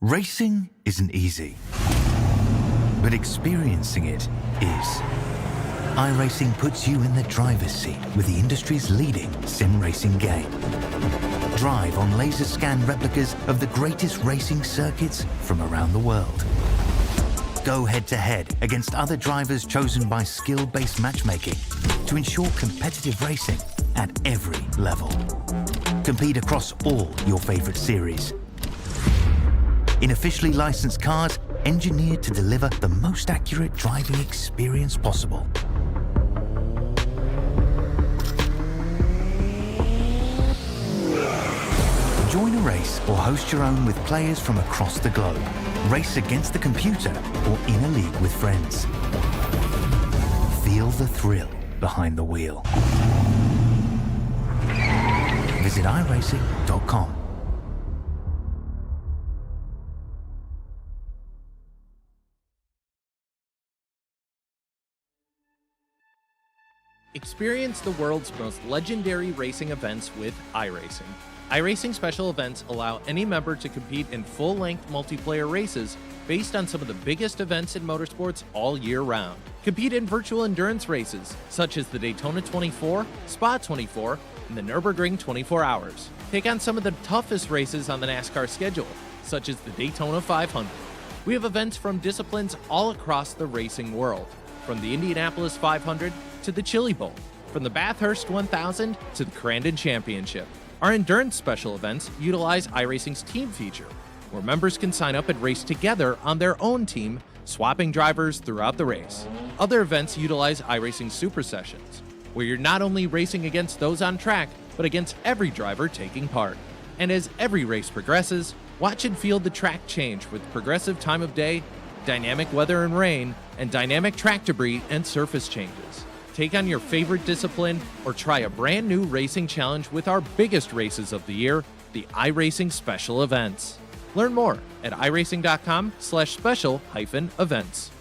Racing isn't easy, but experiencing it is. iRacing puts you in the driver's seat with the industry's leading sim racing game. Drive on laser scan replicas of the greatest racing circuits from around the world. Go head-to-head against other drivers chosen by skill-based matchmaking to ensure competitive racing at every level. Compete across all your favorite series. In officially licensed cars, engineered to deliver the most accurate driving experience possible. Join a race or host your own with players from across the globe. Race against the computer or in a league with friends. Feel the thrill behind the wheel. Visit iRacing.com. Experience the world's most legendary racing events with iRacing. iRacing special events allow any member to compete in full-length multiplayer races based on some of the biggest events in motorsports all year round. Compete in virtual endurance races, such as the Daytona 24, Spa 24, and the Nürburgring 24 Hours. Take on some of the toughest races on the NASCAR schedule, such as the Daytona 500. We have events from disciplines all across the racing world, from the Indianapolis 500 to the Chili Bowl, from the Bathurst 1000 to the Crandon Championship. Our endurance special events utilize iRacing's team feature, where members can sign up and race together on their own team, swapping drivers throughout the race. Other events utilize iRacing Super Sessions, where you're not only racing against those on track, but against every driver taking part. And as every race progresses, watch and feel the track change with progressive time of day, dynamic weather and rain, and dynamic track debris and surface changes. Take on your favorite discipline or try a brand new racing challenge with our biggest races of the year, the iRacing Special Events. Learn more at iRacing.com/special-events.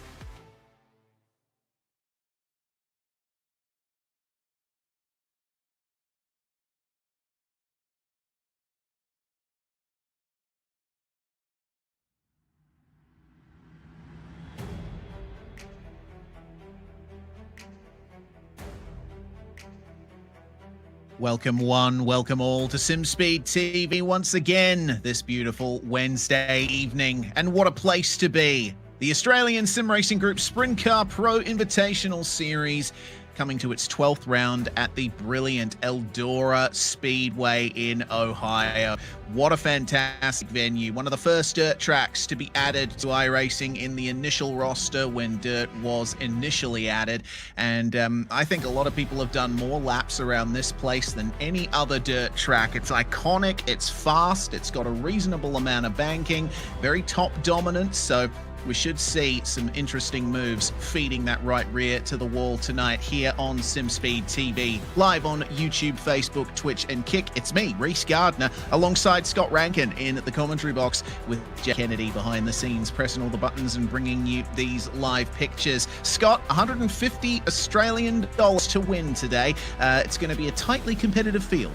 Welcome one, welcome all to SimSpeed TV once again this beautiful Wednesday evening. And what a place to be. The Australian sim racing group Sprintcar Pro Invitational Series coming to its 12th round at the brilliant Eldora Speedway in Ohio. What a fantastic venue. One of the first dirt tracks to be added to iRacing in the initial roster when dirt was initially added. And I think a lot of people have done more laps around this place than any other dirt track. It's iconic, it's fast, it's got a reasonable amount of banking, very top dominant. So we should see some interesting moves feeding that right rear to the wall tonight here on SimSpeed TV. Live on YouTube, Facebook, Twitch, and Kick. It's me, Reese Gardner, alongside Scott Rankin in the commentary box with Jeff Kennedy behind the scenes, pressing all the buttons and bringing you these live pictures. Scott, 150 Australian dollars to win today. It's going to be a tightly competitive field.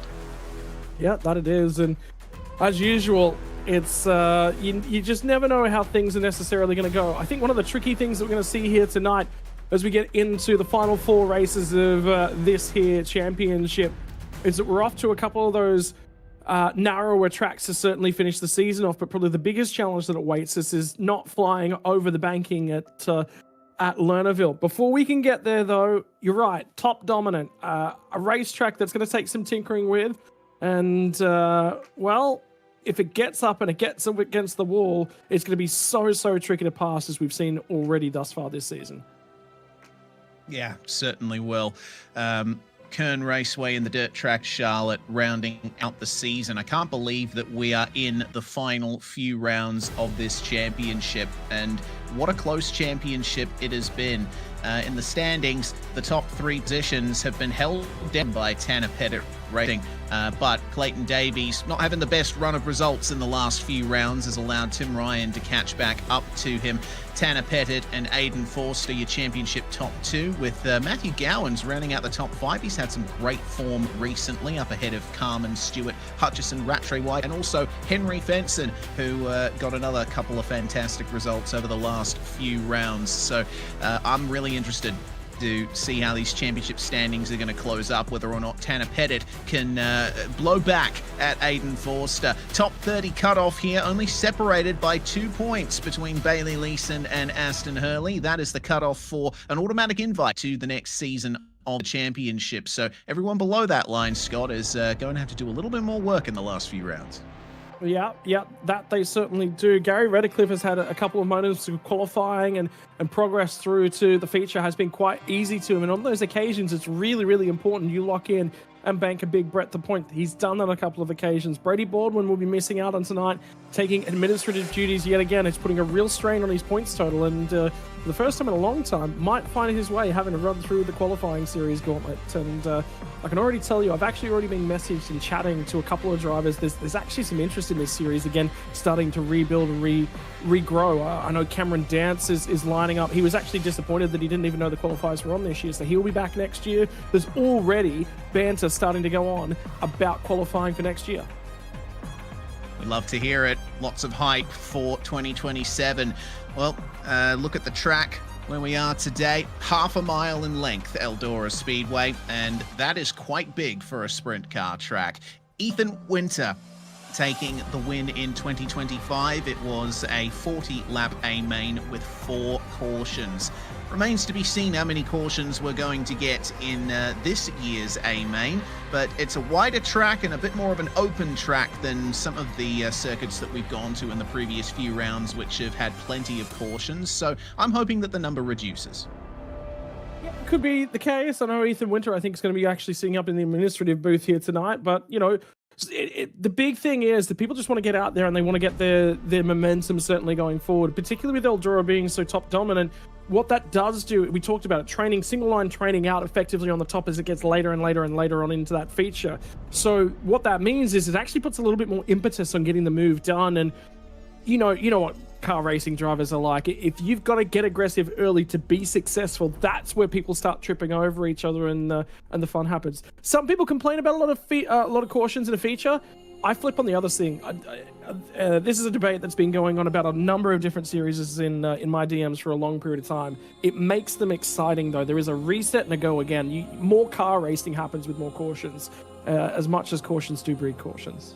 Yeah, that it is. And as usual, it's you just never know how things are necessarily going to go. I think one of the tricky things that we're going to see here tonight as we get into the final four races of this here championship is that we're off to a couple of those narrower tracks to certainly finish the season off, but probably the biggest challenge that awaits us is not flying over the banking at Lernerville. Before we can get there, though, you're right, top dominant, a racetrack that's going to take some tinkering with, and well, if it gets up and it gets up against the wall, it's going to be so tricky to pass, as we've seen already thus far this season. Yeah, certainly will. Kern Raceway in the dirt track Charlotte rounding out the season. I can't believe that we are in the final few rounds of this championship, and what a close championship it has been. In the standings, the top three positions have been held down by Tanner Pettit Racing, But Clayton Davies, not having the best run of results in the last few rounds, has allowed Tim Ryan to catch back up to him. Tanner Pettit and Aidan Forster, your championship top 2, with Matthew Gowans rounding out the top 5. He's had some great form recently, up ahead of Carmen Stewart, Hutchison, Rattray White, and also Henry Fenson, who got another couple of fantastic results over the last few rounds. So I'm really interested to see how these championship standings are going to close up, whether or not Tanner Pettit can blow back at Aidan Forster. Top 30 cutoff here, only separated by 2 points between Bailey Leeson and Aston Hurley. That is the cutoff for an automatic invite to the next season of the championship. So everyone below that line, Scott, is going to have to do a little bit more work in the last few rounds. Yeah, that they certainly do. Gary Redcliffe has had a couple of moments of qualifying and progress through to the feature has been quite easy to him. And on those occasions, it's really, really important you lock in and bank a big Brett to point. He's done that on a couple of occasions. Brady Baldwin will be missing out on tonight, taking administrative duties yet again. It's putting a real strain on his points total, and for the first time in a long time, might find his way having to run through the qualifying series gauntlet. And I can already tell you, I've actually already been messaged and chatting to a couple of drivers. There's actually some interest in this series again, starting to rebuild and regrow. I know Cameron Dance is lining up. He was actually disappointed that he didn't even know the qualifiers were on this year, so he'll be back next year. There's already banter starting to go on about qualifying for next year. We'd love to hear it. Lots of hype for 2027. Well, look at the track where we are today. Half a mile in length, Eldora Speedway, and that is quite big for a sprint car track. Ethan Winter taking the win in 2025. It was a 40-lap A main with 4 cautions. Remains to be seen how many cautions we're going to get in this year's A main, but it's a wider track and a bit more of an open track than some of the circuits that we've gone to in the previous few rounds, which have had plenty of cautions. So I'm hoping that the number reduces. Yeah, could be the case. I know Ethan Winter, I think, is going to be actually sitting up in the administrative booth here tonight, but, you know, the big thing is that people just want to get out there and they want to get their momentum certainly going forward, particularly with Eldora being so top dominant. What that does do, we talked about it, training, single line training out effectively on the top as it gets later and later and later on into that feature. So what that means is it actually puts a little bit more impetus on getting the move done. And you know what car racing drivers are like. If you've got to get aggressive early to be successful, that's where people start tripping over each other and the fun happens. Some people complain about a lot of cautions in a feature. I flip on the other thing. This is a debate that's been going on about a number of different series in my DMs for a long period of time. It makes them exciting, though. There is a reset and a go again. More car racing happens with more cautions, as much as cautions do breed cautions.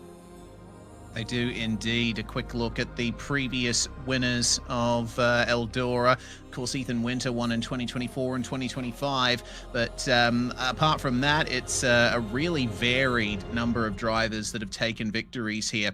They do indeed. A quick look at the previous winners of Eldora. Of course, Ethan Winter won in 2024 and 2025. But apart from that, it's a really varied number of drivers that have taken victories here.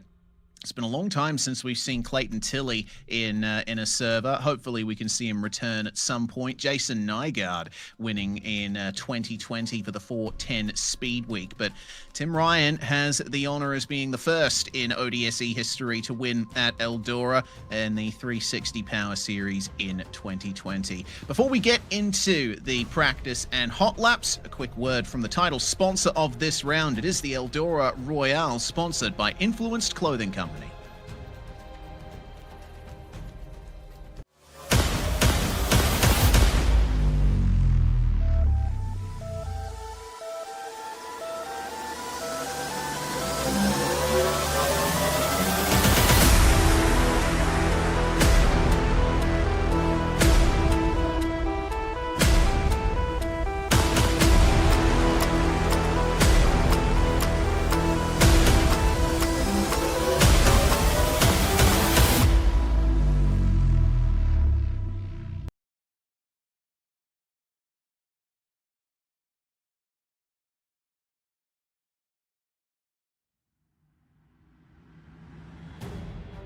It's been a long time since we've seen Clayton Tilley in a server. Hopefully we can see him return at some point. Jason Nygaard winning in 2020 for the 410 Speed Week. But Tim Ryan has the honor as being the first in ODSE history to win at Eldora in the 360 Power Series in 2020. Before we get into the practice and hot laps, a quick word from the title sponsor of this round. It is the Eldora Royale, sponsored by Influenced Clothing Company.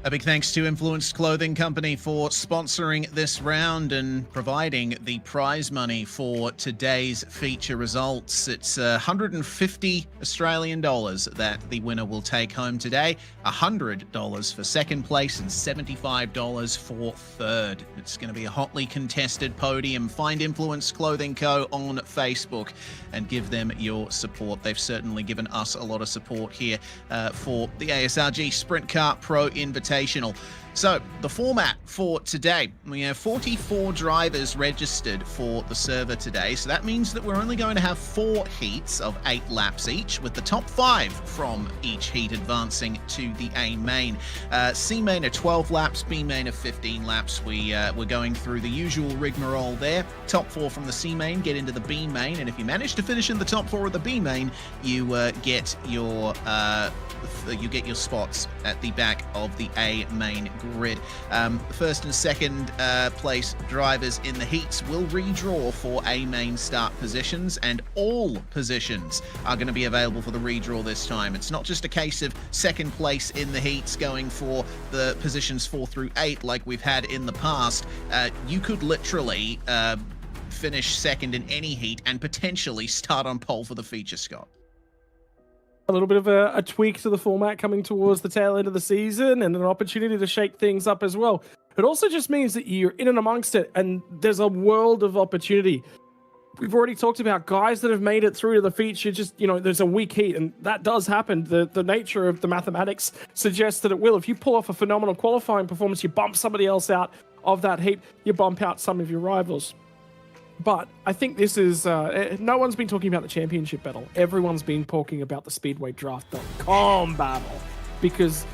A big thanks to Influenced Clothing Company for sponsoring this round and providing the prize money for today's feature results. It's 150 Australian dollars that the winner will take home today, $100 for second place and $75 for third. It's going to be a hotly contested podium. Find Influenced Clothing Co. on Facebook and give them your support. They've certainly given us a lot of support here for the ASRG Sprintcar Pro Invitational. So, the format for today, we have 44 drivers registered for the server today, so that means that we're only going to have 4 heats of 8 laps each, with the top 5 from each heat advancing to the A main. C main are 12 laps, B main are 15 laps. We're going through the usual rigmarole there. Top 4 from the C main get into the B main, and if you manage to finish in the top 4 of the B main, you get your spots at the back of the A main grid. The first and second place drivers in the heats will redraw for A main start positions, and all positions are going to be available for the redraw this time. It's not just a case of second place in the heats going for the positions 4 through 8 like we've had in the past. You could literally finish second in any heat and potentially start on pole for the feature, Scott. A little bit of a tweak to the format coming towards the tail end of the season, and an opportunity to shake things up as well. It also just means that you're in and amongst it, and there's a world of opportunity. We've already talked about guys that have made it through to the feature, just, there's a weak heat, and that does happen. The nature of the mathematics suggests that it will. If you pull off a phenomenal qualifying performance, you bump somebody else out of that heat, you bump out some of your rivals. But I think this is, no one's been talking about the championship battle. Everyone's been talking about the SpeedwayDraft.com battle, because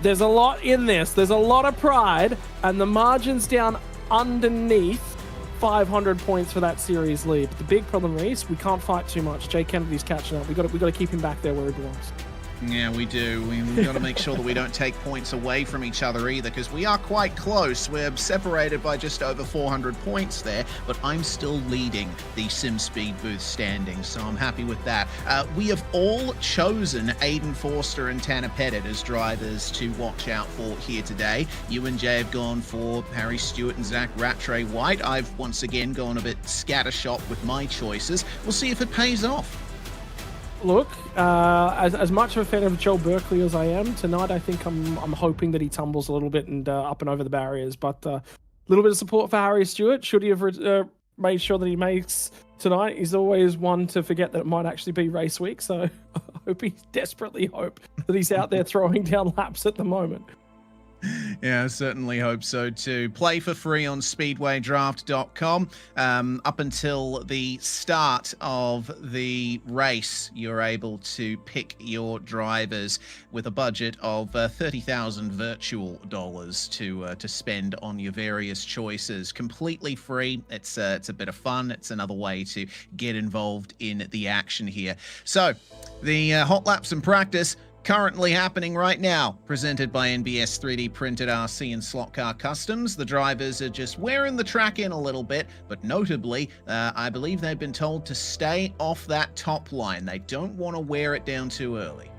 there's a lot in this. There's a lot of pride, and the margin's down underneath 500 points for that series lead. But the big problem is we can't fight too much. Jay Kennedy's catching up. We've got to keep him back there where he belongs. Yeah, we do. We've got to make sure that we don't take points away from each other either, because we are quite close. We're separated by just over 400 points there, but I'm still leading the SimSpeed booth standings, so I'm happy with that. We have all chosen Aiden Forster and Tanner Pettit as drivers to watch out for here today. You and Jay have gone for Harry Stewart and Zach Rattray White. I've once again gone a bit scattershot with my choices. We'll see if it pays off. Look, as much of a fan of Joel Berkeley as I am, tonight I think I'm hoping that he tumbles a little bit and up and over the barriers. But a little bit of support for Harry Stewart. Should he have made sure that he makes tonight? He's always one to forget that it might actually be race week. So I desperately hope that he's out there throwing down laps at the moment. Yeah, I certainly hope so too. Play for free on SpeedwayDraft.com. Up until the start of the race, you're able to pick your drivers with a budget of 30,000 virtual dollars to spend on your various choices. Completely free. It's a bit of fun. It's another way to get involved in the action here. So, the hot laps in practice currently happening right now, presented by NBS 3D Printed RC and Slot Car Customs. The drivers are just wearing the track in a little bit, but notably, I believe they've been told to stay off that top line. They don't want to wear it down too early.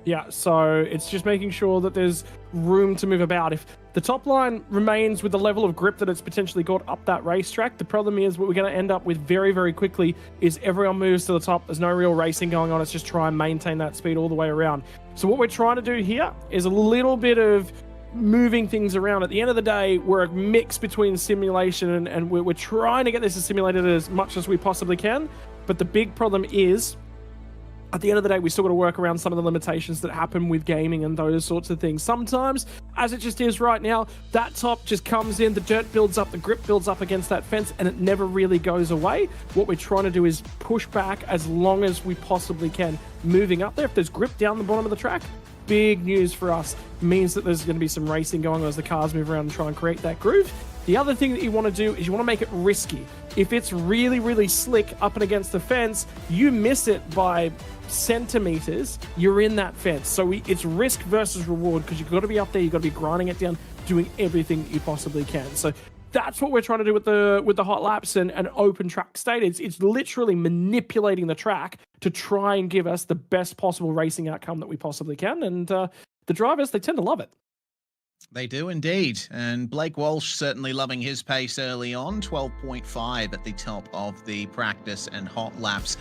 Yeah, so it's just making sure that there's room to move about. If the top line remains with the level of grip that it's potentially got up that racetrack, the problem is what we're going to end up with very, very quickly is everyone moves to the top. There's no real racing going on. It's just try and maintain that speed all the way around. So what we're trying to do here is a little bit of moving things around. At the end of the day, we're a mix between simulation and we're trying to get this as simulated as much as we possibly can. But the big problem is, at the end of the day, we still got to work around some of the limitations that happen with gaming and those sorts of things. Sometimes, as it just is right now, that top just comes in, the dirt builds up, the grip builds up against that fence, and it never really goes away. What we're trying to do is push back as long as we possibly can, moving up there. If there's grip down the bottom of the track, big news for us. Means that there's going to be some racing going on as the cars move around and try and create that groove. The other thing that you want to do is you want to make it risky. If it's really, really slick up and against the fence, you miss it by centimeters, you're in that fence. So it's risk versus reward, because you've got to be up there, you've got to be grinding it down, doing everything you possibly can. So that's what we're trying to do with the hot laps and open track state. It's literally manipulating the track to try and give us the best possible racing outcome that we possibly can. And the drivers, they tend to love it. They do indeed. And Blake Walsh certainly loving his pace early on. 12.5 at the top of the practice and hot laps.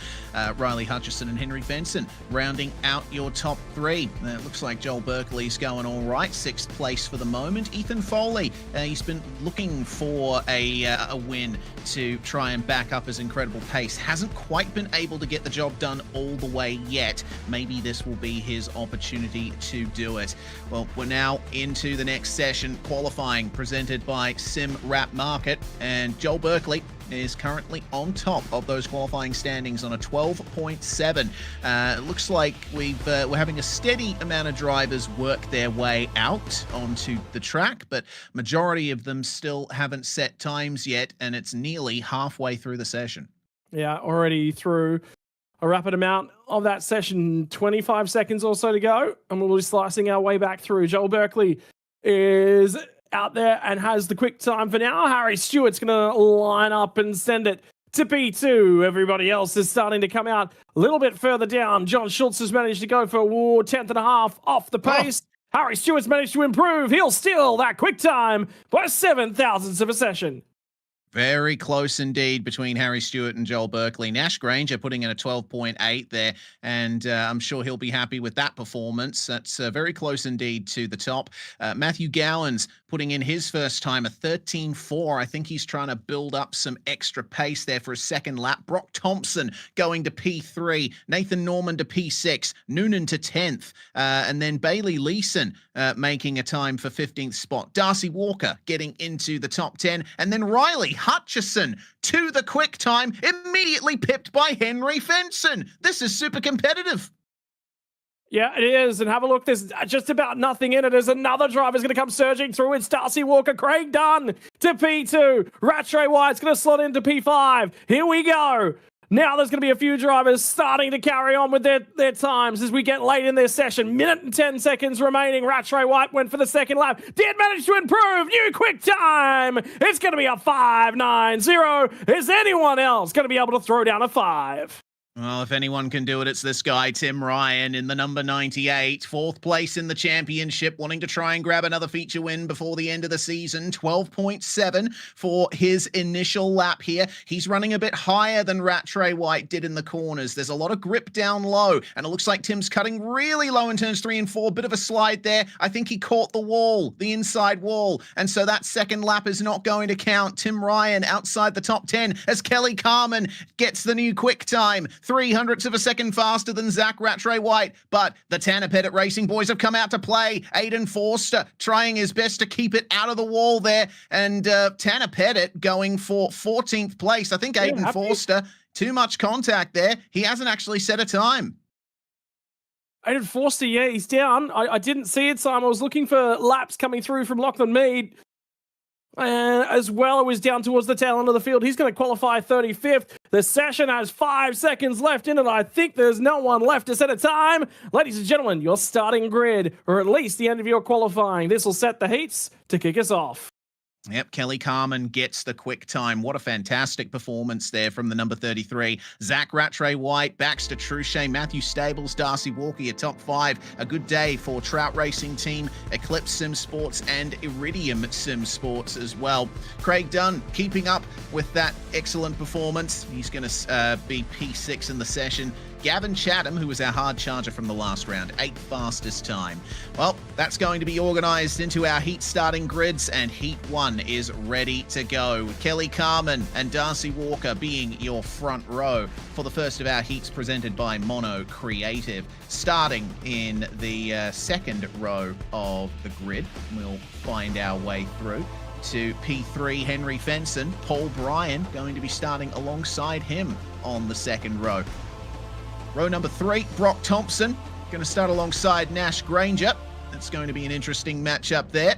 Riley Hutchison and Henry Benson rounding out your top three. It looks like Joel Berkeley's going all right. 6th place for the moment. Ethan Foley, he's been looking for a win to try and back up his incredible pace. Hasn't quite been able to get the job done all the way yet. Maybe this will be his opportunity to do it. Well, we're now into the next session, qualifying presented by Sim Wrap Market, and Joel Berkeley is currently on top of those qualifying standings on a 12.7. It looks like we're having a steady amount of drivers work their way out onto the track, but majority of them still haven't set times yet, and it's nearly halfway through the session. Yeah, already through a rapid amount of that session, 25 seconds or so to go, and we'll be slicing our way back through. Joel Berkeley is out there and has the quick time for now. Harry Stewart's going to line up and send it to P2. Everybody else is starting to come out a little bit further down. John Schultz has managed to go for a 10th and a half off the pace. Harry Stewart's managed to improve. He'll steal that quick time by 7,000ths of a session. Very close indeed between Harry Stewart and Joel Berkeley. Nash Granger putting in a 12.8 there, and I'm sure he'll be happy with that performance. That's very close indeed to the top. Matthew Gowans putting in his first time, a 13.4. I think he's trying to build up some extra pace there for a second lap. Brock Thompson going to P3. Nathan Norman to P6. Noonan to 10th. And then Bailey Leeson making a time for 15th spot. Darcy Walker getting into the top 10. And then Riley Hutchison to the quick time, immediately pipped by Henry Fenson. This is super competitive. Yeah, it is. And have a look. There's just about nothing in it. There's another driver's going to come surging through. It's Darcy Walker. Craig Dunn to P2. Rattray White's going to slot into P5. Here we go. Now there's going to be a few drivers starting to carry on with their times as we get late in their session. Minute and 10 seconds remaining. Rattray White went for the second lap. Did manage to improve. New quick time. It's going to be a 5.90. Is anyone else going to be able to throw down a 5? Well, if anyone can do it, it's this guy, Tim Ryan, in the number 98. 4th place in the championship, wanting to try and grab another feature win before the end of the season. 12.7 for his initial lap here. He's running a bit higher than Rattray White did in the corners. There's a lot of grip down low, and it looks like Tim's cutting really low in turns 3 and 4. Bit of a slide there. I think he caught the wall, the inside wall, and so that second lap is not going to count. Tim Ryan outside the top 10 as Kelly Carman gets the new quick time. 0.03 of a second faster than Zach Rattray White, but the Tanner Pettit Racing boys have come out to play. Aiden Forster trying his best to keep it out of the wall there, and Tanner Pettit going for 14th place. I think Aiden Forster, too much contact there. He hasn't actually set a time. Aiden Forster, yeah, he's down. I didn't see it, so I was looking for laps coming through from Lachlan Mead. As well, it was down towards the tail end of the field. He's going to qualify 35th. The session has 5 seconds left in it. I think there's no one left to set a time. Ladies and gentlemen, your starting grid, or at least the end of your qualifying. This will set the heats to kick us off. Yep, Kelly Carman gets the quick time. What a fantastic performance there from the number 33. Zach Rattray White, Baxter Truchet, Matthew Stables, Darcy Walker, your top 5. A good day for Trout Racing Team, Eclipse Sim Sports, and Iridium Sim Sports as well. Craig Dunn keeping up with that excellent performance. He's going to be P6 in the session. Gavin Chatham, who was our hard charger from the last round, 8th fastest time. Well, that's going to be organised into our heat starting grids, and Heat 1 is ready to go. Kelly Carman and Darcy Walker being your front row for the first of our heats presented by Mono Creative. Starting in the second row of the grid, we'll find our way through to P3, Henry Fenson. Paul Bryan going to be starting alongside him on the second row. Row number 3, Brock Thompson, going to start alongside Nash Granger. It's going to be an interesting matchup there.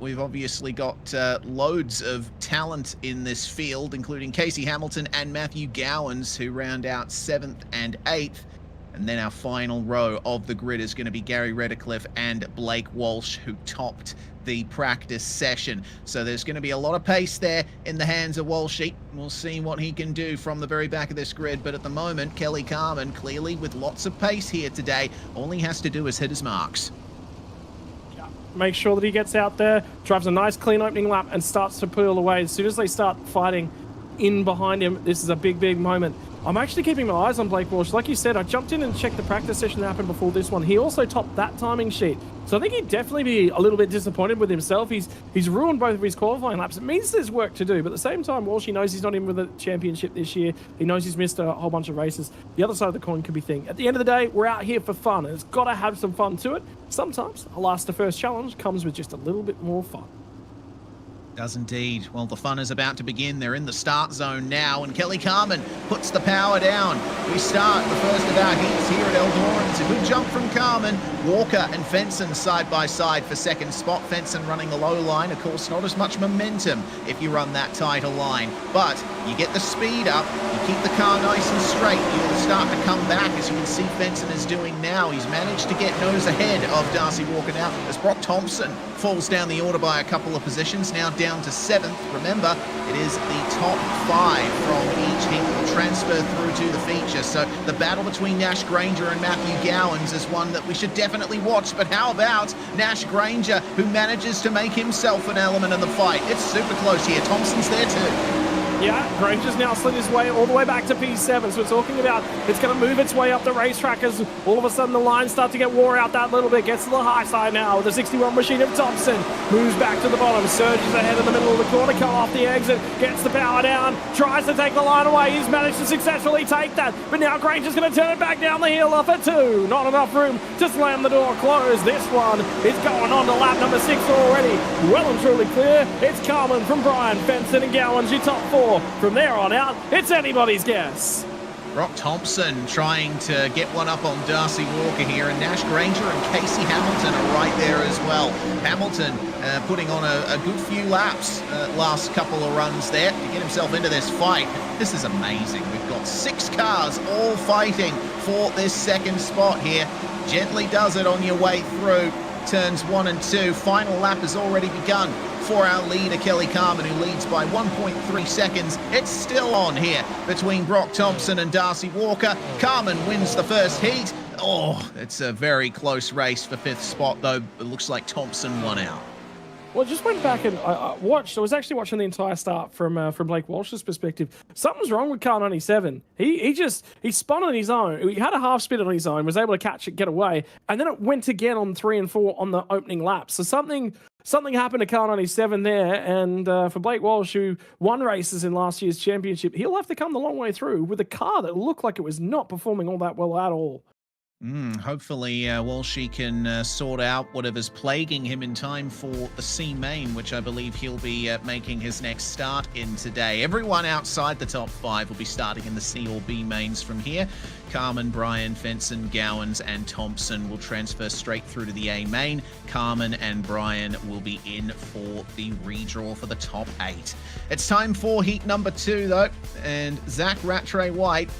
We've obviously got loads of talent in this field, including Casey Hamilton and Matthew Gowans, who round out 7th and 8th. And then our final row of the grid is going to be Gary Redcliffe and Blake Walsh, who topped the practice session. So there's going to be a lot of pace there in the hands of Walshy. We'll see what he can do from the very back of this grid. But at the moment, Kelly Carman clearly with lots of pace here today. All he has to do is hit his marks. Make sure that he gets out there, drives a nice clean opening lap, and starts to peel away. As soon as they start fighting in behind him, this is a big, big moment. I'm actually keeping my eyes on Blake Walsh. Like you said, I jumped in and checked the practice session that happened before this one. He also topped that timing sheet. So I think he'd definitely be a little bit disappointed with himself. He's ruined both of his qualifying laps. It means there's work to do, but at the same time, Walsh, he knows he's not in with the championship this year. He knows he's missed a whole bunch of races. The other side of the coin could be thing. At the end of the day, we're out here for fun, and it's got to have some fun to it. Sometimes a last to first challenge comes with just a little bit more fun. Does indeed. Well, the fun is about to begin. They're in the start zone now, and Kelly Carmen puts the power down. We start the first of our heats here at Eldora. It's a good jump from Carmen. Walker and Fenson side by side for second spot. Fenson running the low line. Of course, not as much momentum if you run that tighter line, but you get the speed up, you keep the car nice and straight, you'll start to come back, as you can see Fenson is doing now. He's managed to get nose ahead of Darcy Walker now, as Brock Thompson falls down the order by a couple of positions, now down to 7th. Remember, it is the top 5 from each heat will transfer through to the feature. So the battle between Nash Granger and Matthew Gowans is one that we should definitely watch. But how about Nash Granger, who manages to make himself an element in the fight? It's super close here. Thompson's there too. Yeah, Granger's now slid his way all the way back to P7, so we're talking about it's going to move its way up the racetrack as all of a sudden the lines start to get wore out that little bit. Gets to the high side now with the 61 machine of Thompson. Moves back to the bottom, surges ahead in the middle of the corner, cut off the exit, gets the power down, tries to take the line away. He's managed to successfully take that, but now Granger's going to turn it back down the hill off at 2. Not enough room to slam the door closed. This one is going on to lap number 6 already. Well and truly clear. It's Carmen from Brian, Fenson and Gowans, your top 4. From there on out, it's anybody's guess. Brock Thompson trying to get one up on Darcy Walker here, and Nash Granger and Casey Hamilton are right there as well. Hamilton putting on a good few laps last couple of runs there to get himself into this fight. This is amazing. We've got 6 cars all fighting for this second spot here. Gently does it on your way through turns 1 and 2. Final lap has already begun for our leader, Kelly Carmen, who leads by 1.3 seconds. It's still on here between Brock Thompson and Darcy Walker. Carmen wins the first heat. Oh, it's a very close race for 5th spot, though. It looks like Thompson won out. Well, just went back and I was actually watching the entire start from Blake Walsh's perspective. Something's wrong with car 97. He spun on his own. He had a half spin on his own, was able to catch it, get away, and then it went again on 3 and 4 on the opening lap. So something happened to car 97 there, and for Blake Walsh, who won races in last year's championship, he'll have to come the long way through with a car that looked like it was not performing all that well at all. Hopefully, Walshy can sort out whatever's plaguing him in time for the C main, which I believe he'll be making his next start in today. Everyone outside the top 5 will be starting in the C or B mains from here. Carmen, Brian, Fenson, Gowans, and Thompson will transfer straight through to the A main. Carmen and Brian will be in for the redraw for the top 8. It's time for heat number 2, though, and Zach Rattray-White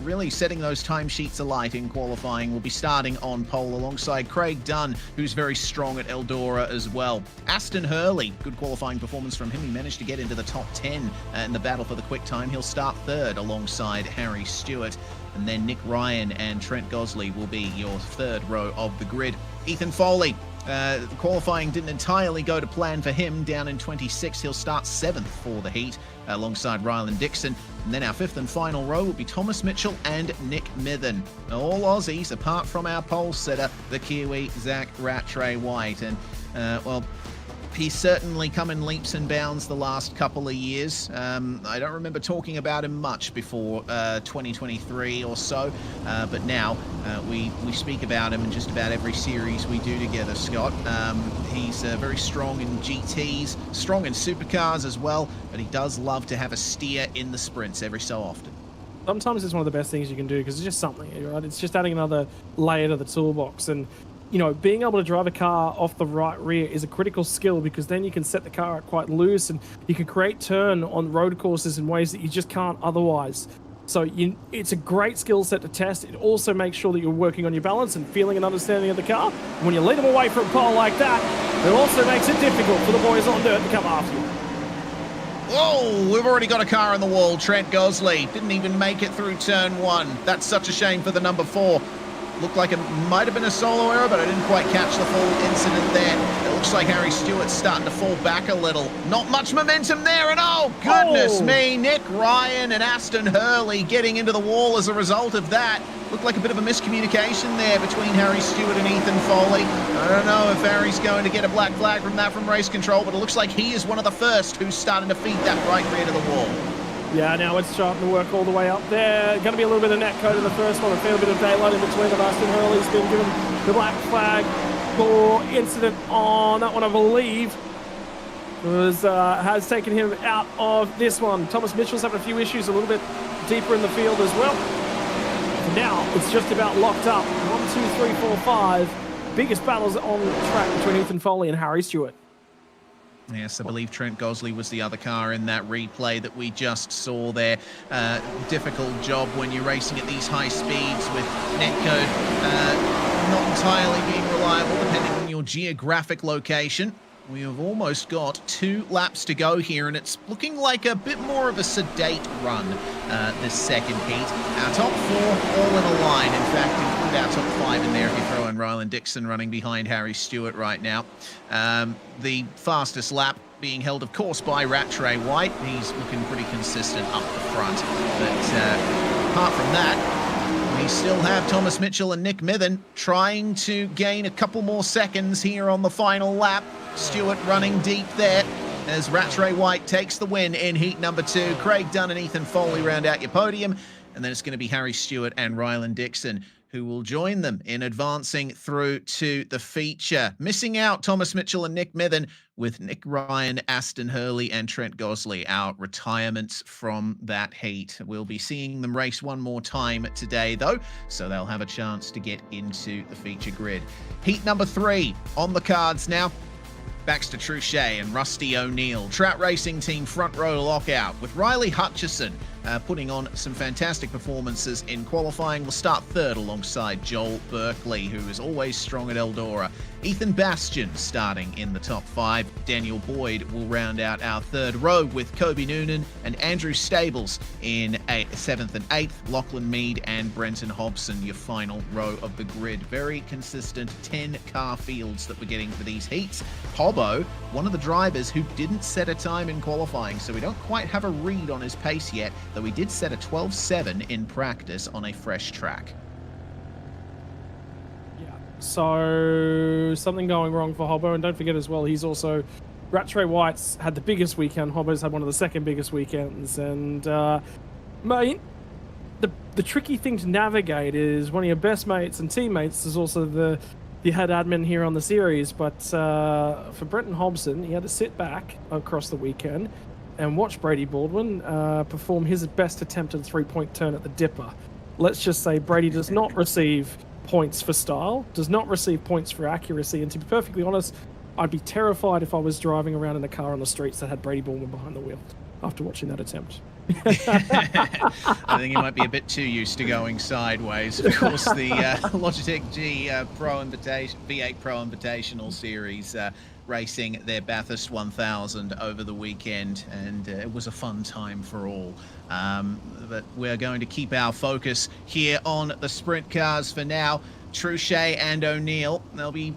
really setting those timesheets alight in qualifying. Will be starting on pole alongside Craig Dunn, who's very strong at Eldora as well. Aston Hurley, good qualifying performance from him. He managed to get into the top 10 in the battle for the quick time. He'll start 3rd alongside Harry Stewart. And then Nick Ryan and Trent Gosley will be your 3rd row of the grid. Ethan Foley, the qualifying didn't entirely go to plan for him. Down in 26th, he'll start 7th for the heat alongside Rylan Dixon. And then our 5th and final row will be Thomas Mitchell and Nick Mithen. All Aussies, apart from our pole setter, the Kiwi Zach Rattray-White. And, well, he's certainly come in leaps and bounds the last couple of years. I don't remember talking about him much before 2023 or so, but now we speak about him in just about every series we do together, Scott. He's very strong in GTs, strong in supercars as well, but he does love to have a steer in the sprints every so often. Sometimes it's one of the best things you can do because it's just something, right? It's just adding another layer to the toolbox. And you know, being able to drive a car off the right rear is a critical skill because then you can set the car up quite loose and you can create turn on road courses in ways that you just can't otherwise. So it's a great skill set to test. It also makes sure that you're working on your balance and feeling and understanding of the car. When you lead them away from pole like that, it also makes it difficult for the boys on dirt to come after you. Whoa, we've already got a car on the wall. Trent Gosley didn't even make it through turn 1. That's such a shame for the number 4. Looked like it might have been a solo error, but I didn't quite catch the full incident there. It looks like Harry Stewart's starting to fall back a little. Not much momentum there, and oh, goodness me, Nick Ryan and Aston Hurley getting into the wall as a result of that. Looked like a bit of a miscommunication there between Harry Stewart and Ethan Foley. I don't know if Harry's going to get a black flag from that from race control, but it looks like he is one of the first who's starting to feed that right rear to the wall. Yeah, now it's starting to work all the way up there. Going to be a little bit of net code in the first one, a fair bit of daylight in between them. Aston Hurley's been given the black flag for incident on that one, I believe. Has taken him out of this one. Thomas Mitchell's having a few issues a little bit deeper in the field as well. Now it's just about locked up. 1, 2, 3, 4, 5. Biggest battles on the track between Ethan Foley and Harry Stewart. Yes, I believe Trent Gosley was the other car in that replay that we just saw there. Difficult job when you're racing at these high speeds with netcode not entirely being reliable depending on your geographic location. We have almost got 2 laps to go here, and it's looking like a bit more of a sedate run this second heat. Our top 4 all in a line. In fact, include our top 5 in there if you throw in Ryland Dixon running behind Harry Stewart right now. The fastest lap being held, of course, by Rattray White. He's looking pretty consistent up the front. But apart from that, we still have Thomas Mitchell and Nick Mithen trying to gain a couple more seconds here on the final lap. Stewart running deep there as Rattray White takes the win in heat number 2. Craig Dunn and Ethan Foley round out your podium. And then it's going to be Harry Stewart and Ryland Dixon who will join them in advancing through to the feature. Missing out Thomas Mitchell and Nick Mithen, with Nick Ryan, Aston Hurley and Trent Gosley our retirements from that heat. We'll be seeing them race one more time today though, so they'll have a chance to get into the feature grid. Heat number 3 on the cards now. Baxter Truchet and Rusty O'Neill. Trout Racing Team front row lockout with Riley Hutchison putting on some fantastic performances in qualifying. Will start 3rd alongside Joel Berkeley, who is always strong at Eldora. Ethan Bastian starting in the top 5. Daniel Boyd will round out our 3rd row with Kobe Noonan and Andrew Stables in 7th and 8th. Lachlan Mead and Brenton Hobson, your final row of the grid. Very consistent 10-car fields that we're getting for these heats. Hobbo, one of the drivers who didn't set a time in qualifying, so we don't quite have a read on his pace yet, though he did set a 12.7 in practice on a fresh track. Yeah, so something going wrong for Hobbo, and don't forget as well, he's also, Rattray White's had the biggest weekend, Hobbo's had one of the second biggest weekends, and mate, the tricky thing to navigate is one of your best mates and teammates is also the head admin here on the series, but for Brenton Hobson, he had to sit back across the weekend and watch Brady Baldwin perform his best attempted 3-point turn at the Dipper. Let's just say Brady does not receive points for style, does not receive points for accuracy, and to be perfectly honest, I'd be terrified if I was driving around in a car on the streets that had Brady Baldwin behind the wheel after watching that attempt. I think he might be a bit too used to going sideways. Of course, the Logitech G V8 Pro Invitational Series racing their Bathurst 1000 over the weekend, and it was a fun time for all. But we're going to keep our focus here on the sprint cars for now. Truchet and O'Neill, they'll be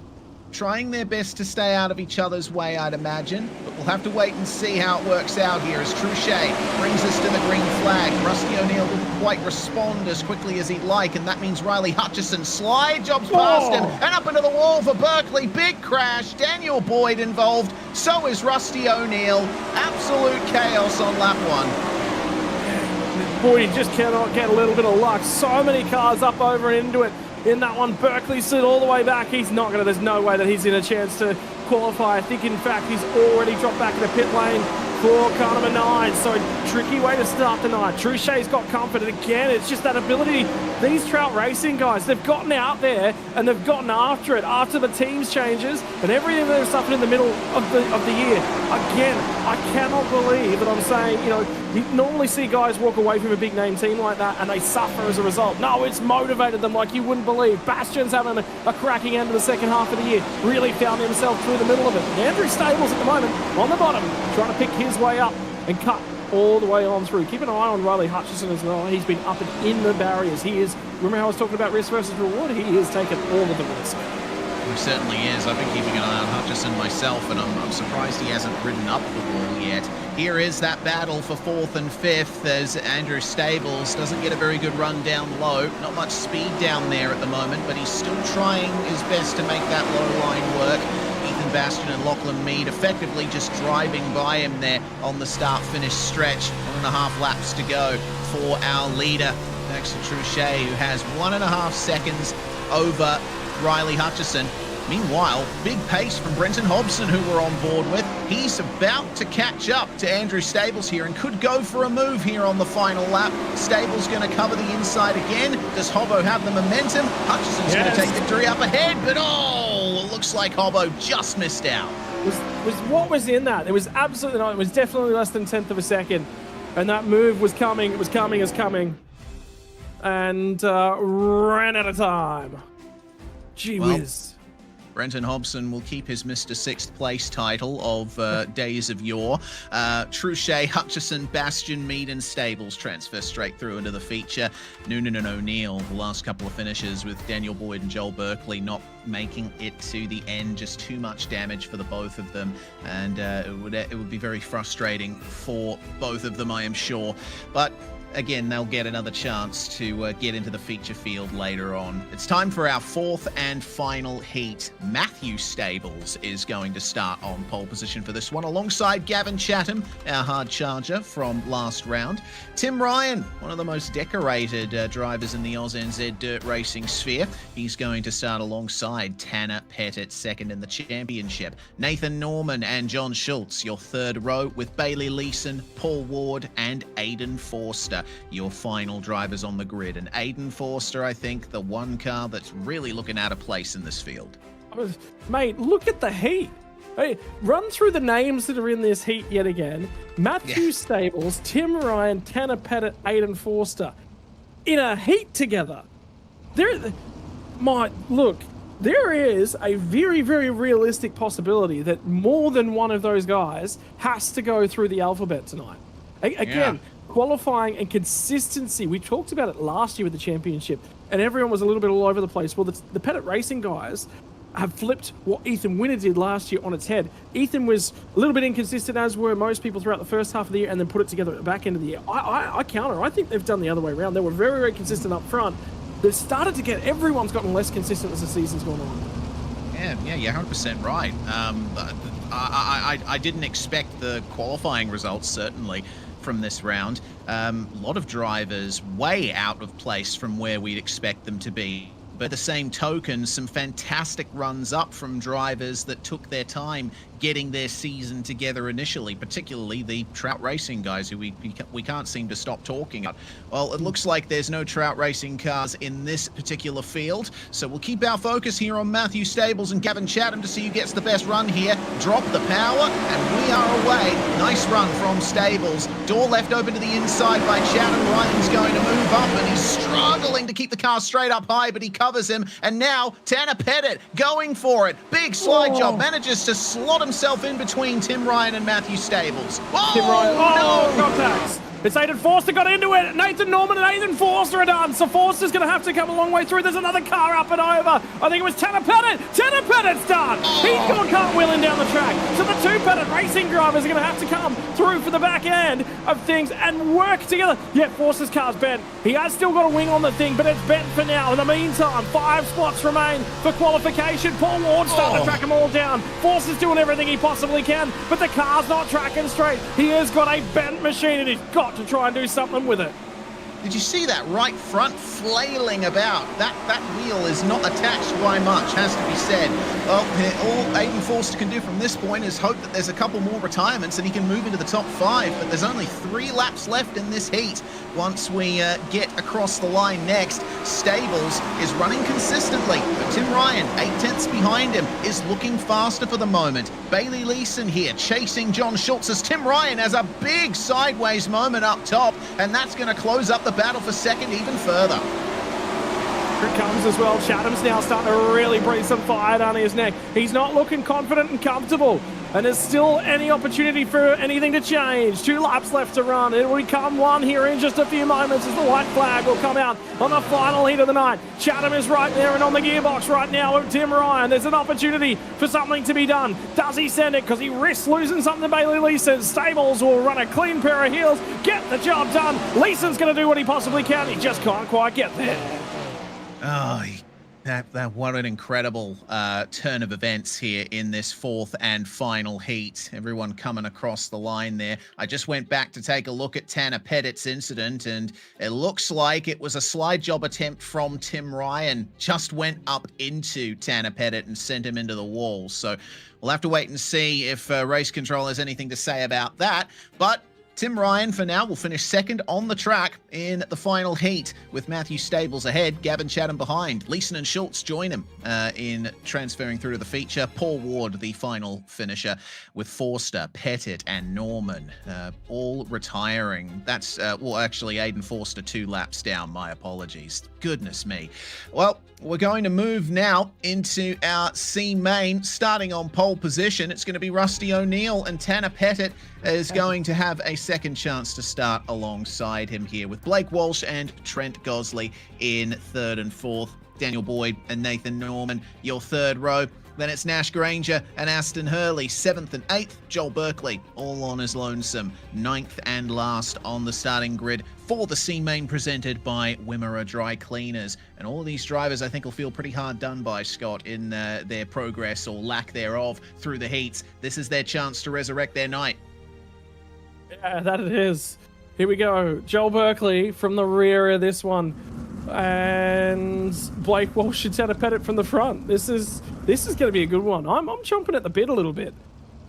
trying their best to stay out of each other's way, I'd imagine, but we'll have to wait and see how it works out here as Truchet brings us to the green flag. Rusty O'Neill didn't quite respond as quickly as he'd like, and that means Riley Hutchison slide jobs past him and up into the wall for Berkeley. Big crash. Daniel Boyd involved. So is Rusty O'Neill. Absolute chaos on lap 1. Boyd just cannot get a little bit of luck. So many cars up over and into it. In that one, Berkeley slid all the way back. He's not going to, there's no way that he's in a chance to qualify. I think, in fact, he's already dropped back in the pit lane for car number 9. So, tricky way to start the night. Truchet's got comfort, and again, it's just that ability. These Trout Racing guys, they've gotten out there and they've gotten after it after the teams changes and everything that suffered in the middle of the year. Again, I cannot believe that I'm saying, you know, you normally see guys walk away from a big name team like that and they suffer as a result. No, it's motivated them like you wouldn't believe. Bastian's having a cracking end of the second half of the year. Really found himself through the middle of it. And Andrew Stables at the moment on the bottom, trying to pick his way up and cut all the way on through. Keep an eye on Riley Hutchison as well. He's been up and in the barriers. Remember how I was talking about risk versus reward? He is taking all of the risk. He certainly is. I've been keeping an eye on Hutchison myself, and I'm surprised he hasn't ridden up the wall yet. Here is that battle for 4th and 5th as Andrew Stables doesn't get a very good run down low. Not much speed down there at the moment, but he's still trying his best to make that low line work. Ethan Bastian and Lachlan Mead effectively just driving by him there on the start-finish stretch. 1.5 laps to go for our leader, Max Truchet, who has 1.5 seconds over Riley Hutchison. Meanwhile, big pace from Brenton Hobson, who we're on board with. He's about to catch up to Andrew Stables here and could go for a move here on the final lap. Stables going to cover the inside again. Does Hobbo have the momentum? Hutchison's going to take victory up ahead, but it looks like Hobbo just missed out. What was in that? It was absolutely not. It was definitely less than 1/10 of a second. And that move was coming. It was coming. And ran out of time. Gee whiz. Brenton Hobson will keep his Mr. 6th place title of days of yore. Truchet, Hutchison, Bastian, Mead and Stables transfer straight through into the feature. Noonan and O'Neill, the last couple of finishes with Daniel Boyd and Joel Berkeley not making it to the end. Just too much damage for the both of them. And it would be very frustrating for both of them, I am sure. But again, they'll get another chance to get into the feature field later on. It's time for our 4th and final heat. Matthew Stables is going to start on pole position for this one, alongside Gavin Chatham, our hard charger from last round. Tim Ryan, one of the most decorated drivers in the AusNZ dirt racing sphere. He's going to start alongside Tanner Pettit, second in the championship. Nathan Norman and John Schultz, your third row, with Bailey Leeson, Paul Ward and Aidan Forster, your final drivers on the grid. And Aidan Forster, I think, the one car that's really looking out of place in this field. Mate, look at the heat. Hey, run through the names that are in this heat yet again. Matthew Stables, Tim Ryan, Tanner Pettit, Aidan Forster in a heat together. There is a very, very realistic possibility that more than one of those guys has to go through the alphabet tonight. Again, qualifying and consistency. We talked about it last year with the championship, and everyone was a little bit all over the place. Well, the Pettit Racing guys have flipped what Ethan Winter did last year on its head. Ethan was a little bit inconsistent, as were most people throughout the first half of the year, and then put it together at the back end of the year. I counter. I think they've done the other way around. They were very, very consistent up front. They've started to get, everyone's gotten less consistent as the season's gone on. Yeah, you're 100% right. I didn't expect the qualifying results, certainly, from this round. A lot of drivers way out of place from where we'd expect them to be. But at the same token, some fantastic runs up from drivers that took their time getting their season together initially, particularly the Trout Racing guys who we can't seem to stop talking about. Well, it looks like there's no Trout Racing cars in this particular field, so we'll keep our focus here on Matthew Stables and Gavin Chatham to see who gets the best run here. Drop the power, and we are away. Nice run from Stables. Door left open to the inside by Chatham. Ryan's going to move up, and he's struggling to keep the car straight up high, but he covers him. And now Tanner Pettit going for it. Big slide job, manages to slot himself in between Tim Ryan and Matthew Stables. Tim Ryan, contacts. It's Aidan Forster got into it. Nathan Norman and Aidan Forster are done. So Forster's going to have to come a long way through. There's another car up and over. I think it was Tanner Pettit. Tanner Pettit's done. He's gone cartwheeling down the track. So the two Pettit Racing drivers are going to have to come through for the back end of things and work together. Yeah, Forster's car's bent. He has still got a wing on the thing, but it's bent for now. In the meantime, 5 spots remain for qualification. Paul Ward's starting to track them all down. Forster's doing everything he possibly can, but the car's not tracking straight. He has got a bent machine and he's got to try and do something with it. Did you see that right front flailing about? That wheel is not attached by much, has to be said. Well, all Aidan Forster can do from this point is hope that there's a couple more retirements and he can move into the top 5, but there's only 3 laps left in this heat. Once we get across the line next, Stables is running consistently, but Tim Ryan, 8/10 behind him, is looking faster for the moment. Bailey Leeson here chasing John Schultz as Tim Ryan has a big sideways moment up top, and that's going to close up the battle for second even further. Here it comes as well. Chatham's now starting to really breathe some fire down his neck. He's not looking confident and comfortable. and there's still any opportunity for anything to change. 2 laps left to run. It will become 1 here in just a few moments as the white flag will come out on the final heat of the night. Chatham is right there and on the gearbox right now with Tim Ryan. There's an opportunity for something to be done. Does he send it? Because he risks losing something to Bailey Leeson. Stables will run a clean pair of heels, get the job done. Leeson's going to do what he possibly can. He just can't quite get there. Oh, what an incredible turn of events here in this 4th and final heat. Everyone coming across the line there. I just went back to take a look at Tanner Pettit's incident, and it looks like it was a slide job attempt from Tim Ryan. Just went up into Tanner Pettit and sent him into the wall. So we'll have to wait and see if Race Control has anything to say about that. But Tim Ryan, for now, will finish 2nd on the track in the final heat, with Matthew Stables ahead, Gavin Chatham behind. Leeson and Schultz join him in transferring through to the feature. Paul Ward, the final finisher, with Forster, Pettit, and Norman all retiring. That's, well, actually, Aiden Forster 2 laps down. My apologies. Goodness me. Well, we're going to move now into our C main, starting on pole position. It's going to be Rusty O'Neill, and Tanner Pettit is going to have a second chance to start alongside him here, with Blake Walsh and Trent Gosley in 3rd and 4th. Daniel Boyd and Nathan Norman, your 3rd row. Then it's Nash Granger and Aston Hurley, 7th and 8th. Joel Berkeley, all on his lonesome, 9th and last on the starting grid for the C main, presented by Wimmera Dry Cleaners. And all of these drivers, I think, will feel pretty hard done by, Scott, in their progress or lack thereof through the heats. This is their chance to resurrect their night. Yeah, that it is. Here we go. Joel Berkeley from the rear of this one, and Blake Walsh and Tanner Pettit from the front. This is going to be a good one. I'm chomping at the bit a little bit.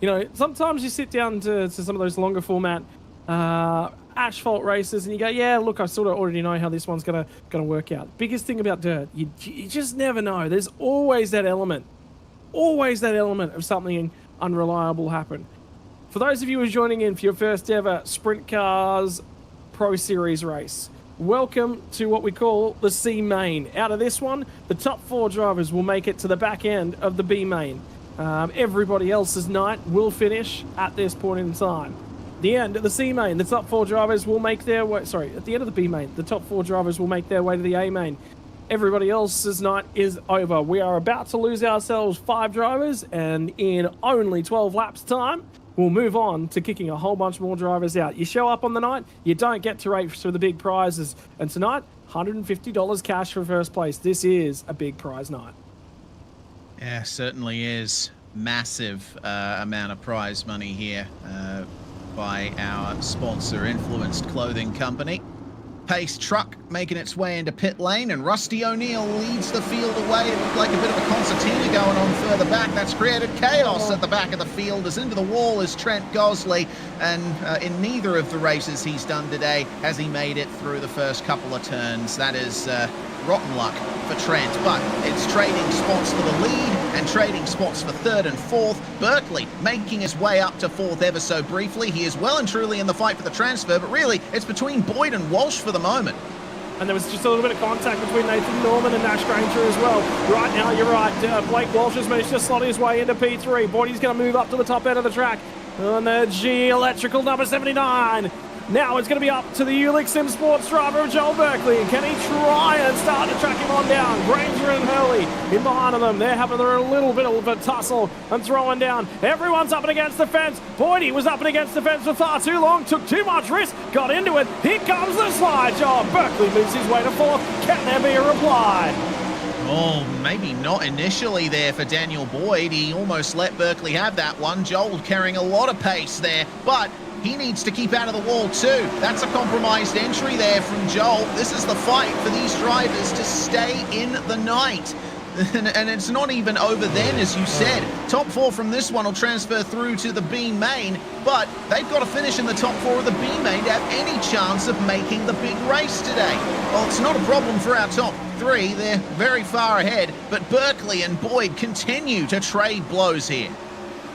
You know, sometimes you sit down to some of those longer format asphalt races and you go, yeah, look, I sort of already know how this one's gonna work out. Biggest thing about dirt, you just never know. There's always that element of something unreliable happen. For those of you who are joining in for your first ever Sprint Cars Pro Series race, welcome to what we call the C main. Out of this one, the top 4 drivers will make it to the back end of the B main. Everybody else's night will finish at this point in time. The end of the C main, the top 4 drivers will make their way, at the end of the B main, the top 4 drivers will make their way to the A main. Everybody else's night is over. We are about to lose ourselves 5 drivers, and in only 12 laps time, we'll move on to kicking a whole bunch more drivers out. You show up on the night, you don't get to race for the big prizes. And tonight, $150 cash for first place. This is a big prize night. Yeah, certainly is. Massive amount of prize money here by our sponsor, Influenced Clothing Company. Pace truck making its way into pit lane, and Rusty O'Neill leads the field away. It looked like a bit of a concertina going on further back. That's created chaos at the back of the field, as into the wall is Trent Gosley, and in neither of the races he's done today has he made it through the first couple of turns. That is rotten luck for Trent, but it's trading spots for the lead and trading spots for 3rd and 4th. Berkeley making his way up to 4th ever so briefly. He is well and truly in the fight for the transfer, but really it's between Boyd and Walsh for the moment. And there was just a little bit of contact between Nathan Norman and Nash Granger as well. Right now, you're right. Blake Walsh has managed to slot his way into P3. Boyd's going to move up to the top end of the track on the G Electrical number 79. Now it's going to be up to the Ulick Sim Sports driver, Joel Berkeley. Can he try and start to track him on down? Granger and Hurley in behind of them. They're having a little bit of a tussle and throwing down. Everyone's up and against the fence. Boydie was up and against the fence for far too long. Took too much risk. Got into it. Here comes the slide job. Berkeley moves his way to 4th. Can there be a reply? Oh, maybe not initially there for Daniel Boyd. He almost let Berkeley have that one. Joel carrying a lot of pace there, but he needs to keep out of the wall too. That's a compromised entry there from Joel. This is the fight for these drivers to stay in the night. And it's not even over then, as you said. Top 4 from this one will transfer through to the B main, but they've got to finish in the top 4 of the B main to have any chance of making the big race today. Well, it's not a problem for our top 3. They're very far ahead, but Berkeley and Boyd continue to trade blows here.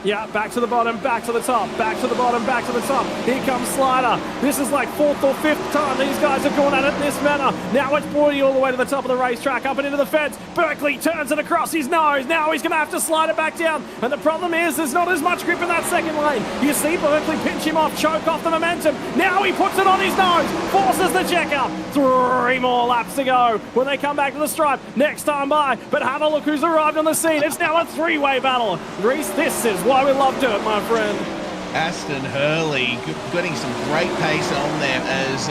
Yeah, back to the bottom, back to the top, back to the bottom, back to the top. Here comes Slider. This is like 4th or 5th time these guys have gone at it in this manner. Now it's Boydie all the way to the top of the racetrack, up and into the fence. Berkeley turns it across his nose. Now he's going to have to slide it back down. And the problem is there's not as much grip in that second lane. You see Berkeley pinch him off, choke off the momentum. Now he puts it on his nose, forces the checkout. 3 more laps to go when they come back to the stripe. Next time by, but have a look who's arrived on the scene. It's now a 3-way battle. Reese, this is why we love dirt, my friend. Aston Hurley getting some great pace on there as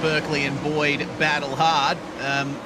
Berkeley and Boyd battle hard.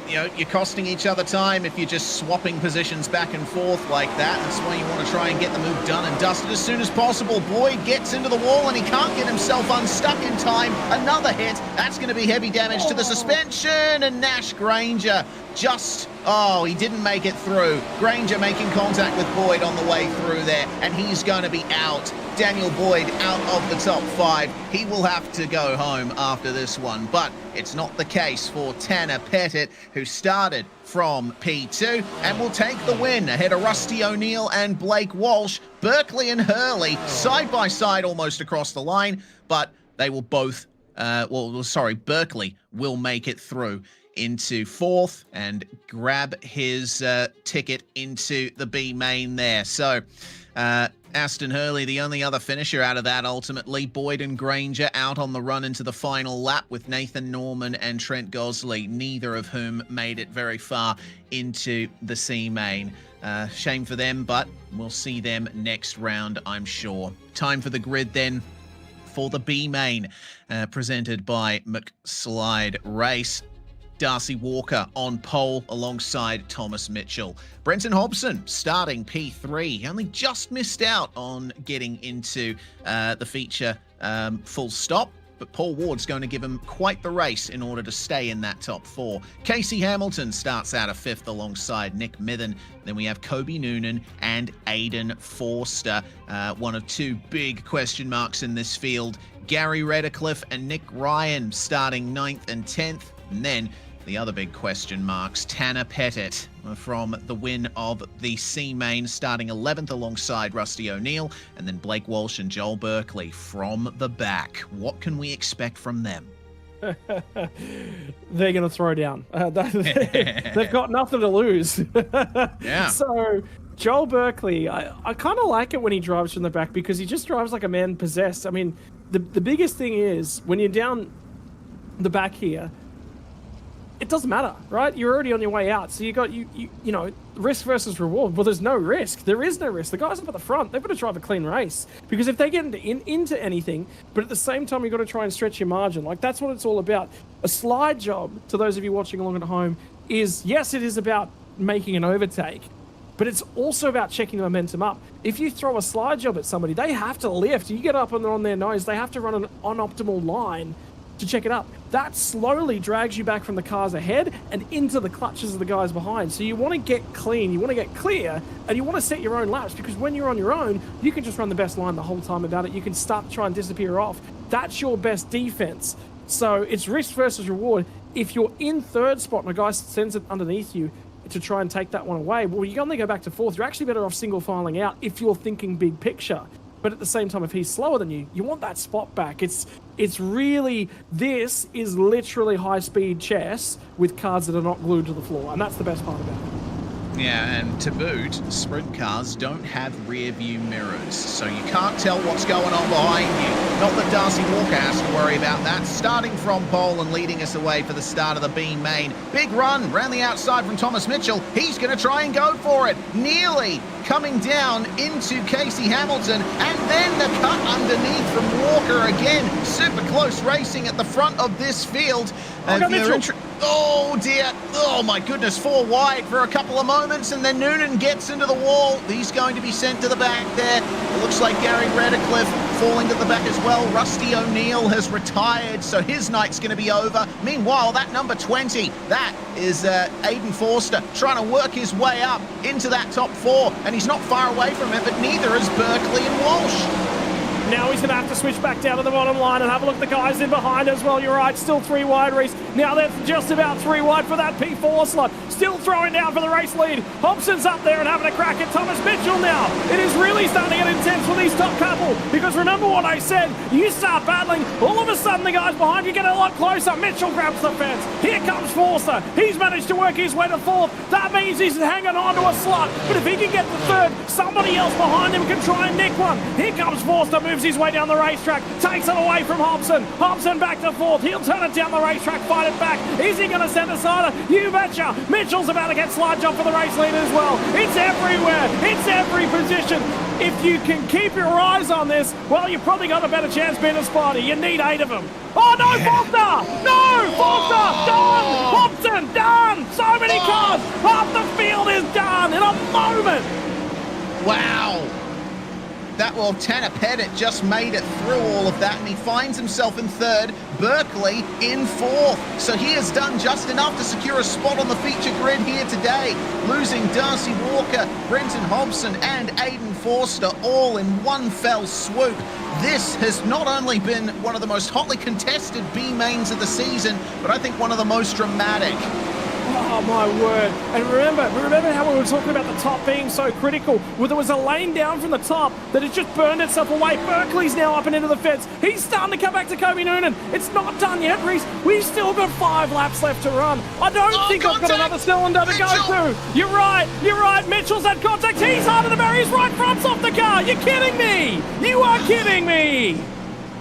You're costing each other time if you're just swapping positions back and forth like that. That's why you want to try and get the move done and dusted as soon as possible. Boyd gets into the wall and he can't get himself unstuck in time. Another hit. That's going to be heavy damage to the suspension, and Nash Granger he didn't make it through. Granger making contact with Boyd on the way through there, and he's going to be out. Daniel Boyd out of the top 5. He will have to go home after this one, but it's not the case for Tanner Pettit, who started from P2 and will take the win ahead of Rusty O'Neill and Blake Walsh. Berkeley and Hurley side by side almost across the line, but they will both, Berkeley will make it through into 4th and grab his ticket into the B main there. So Aston Hurley, the only other finisher out of that ultimately. Boyd and Granger out on the run into the final lap with Nathan Norman and Trent Gosley, neither of whom made it very far into the C main. Shame for them, but we'll see them next round, I'm sure. Time for the grid then for the B main, presented by McSlide Race. Darcy Walker on pole alongside Thomas Mitchell. Brenton Hobson starting P3. He only just missed out on getting into the feature full stop, but Paul Ward's going to give him quite the race in order to stay in that top 4. Casey Hamilton starts out of 5th alongside Nick Mithen. Then we have Kobe Noonan and Aiden Forster. One of 2 big question marks in this field. Gary Redcliffe and Nick Ryan starting 9th and 10th. And then the other big question marks, Tanner Pettit from the win of the C main, starting 11th alongside Rusty O'Neill, and then Blake Walsh and Joel Berkeley from the back. What can we expect from them? They're going to throw down. They've got nothing to lose. Yeah. So Joel Berkeley, I kind of like it when he drives from the back because he just drives like a man possessed. I mean, the biggest thing is when you're down the back here, it doesn't matter, right? You're already on your way out. So you got, you know, risk versus reward. Well, there's no risk. There is no risk. The guys up at the front, they've got to drive a clean race. Because if they get into anything, but at the same time, you've got to try and stretch your margin. Like, that's what it's all about. A slide job, to those of you watching along at home, is, yes, it is about making an overtake, but it's also about checking the momentum up. If you throw a slide job at somebody, they have to lift. You get up on their nose, they have to run an unoptimal line to check it up. That slowly drags you back from the cars ahead and into the clutches of the guys behind. So you want to get clean, you want to get clear, and you want to set your own laps, because when you're on your own, you can just run the best line the whole time about it. You can start to try and disappear off. That's your best defense. So it's risk versus reward. If you're in 3rd spot and a guy sends it underneath you to try and take that one away, well, you only go back to 4th. You're actually better off single filing out if you're thinking big picture. But at the same time, if he's slower than you, you want that spot back. It's really, this is literally high-speed chess with cars that are not glued to the floor, and that's the best part about it. Yeah, and to boot, sprint cars don't have rear view mirrors, so you can't tell what's going on behind you. Not that Darcy Walker has to worry about that. Starting from pole and leading us away for the start of the B main. Big run round the outside from Thomas Mitchell. He's going to try and go for it. Nearly coming down into Casey Hamilton, and then the cut underneath from Walker again. Super close racing at the front of this field. Oh dear, oh my goodness, 4 wide for a couple of moments, and then Noonan gets into the wall. He's going to be sent to the back there. It looks like Gary Redcliffe falling to the back as well. Rusty O'Neill has retired, so his night's going to be over. Meanwhile, that number 20, that is Aiden Forster, trying to work his way up into that top 4, and he's not far away from it, but neither is Berkeley and Walsh. Now he's going to have to switch back down to the bottom line and have a look at the guys in behind as well. You're right, still 3 wide, Reese. Now they're just about 3 wide for that P4 slot. Still throwing down for the race lead. Hobson's up there and having a crack at Thomas Mitchell now. It is really starting to get intense with these top couple, because remember what I said, you start battling, all of a sudden the guys behind you get a lot closer. Mitchell grabs the fence. Here comes Forster. He's managed to work his way to 4th. That means he's hanging on to a slot, but if he can get the 3rd, somebody else behind him can try and nick one. Here comes Forster, moves his way down the racetrack, takes it away from Hobson. Hobson back to 4th. He'll turn it down the racetrack, fight it back. Is he going to send a cider? You betcha. Mitchell's about to get slide jump for the race lead as well. It's everywhere. It's every position. If you can keep your eyes on this, well, you've probably got a better chance being a spotter. You need 8 of them. Oh, no, Forster! No, Forster! Done! Hobson, done! So many cars! Half the field is done in a moment! Wow. Tanner Pettit just made it through all of that, and he finds himself in 3rd, Berkeley in 4th. So he has done just enough to secure a spot on the feature grid here today, losing Darcy Walker, Brenton Hobson, and Aiden Forster all in one fell swoop. This has not only been one of the most hotly contested B mains of the season, but I think one of the most dramatic. Oh, my word. And remember how we were talking about the top being so critical? Well, there was a lane down from the top that had just burned itself away. Berkeley's now up and into the fence. He's starting to come back to Kobe Noonan. It's not done yet, Reese. We've still got 5 laps left to run. I don't think I've got another cylinder to go through. You're right. Mitchell's had contact. He's harder to bury. His right front's off the car. You're kidding me. You are kidding me.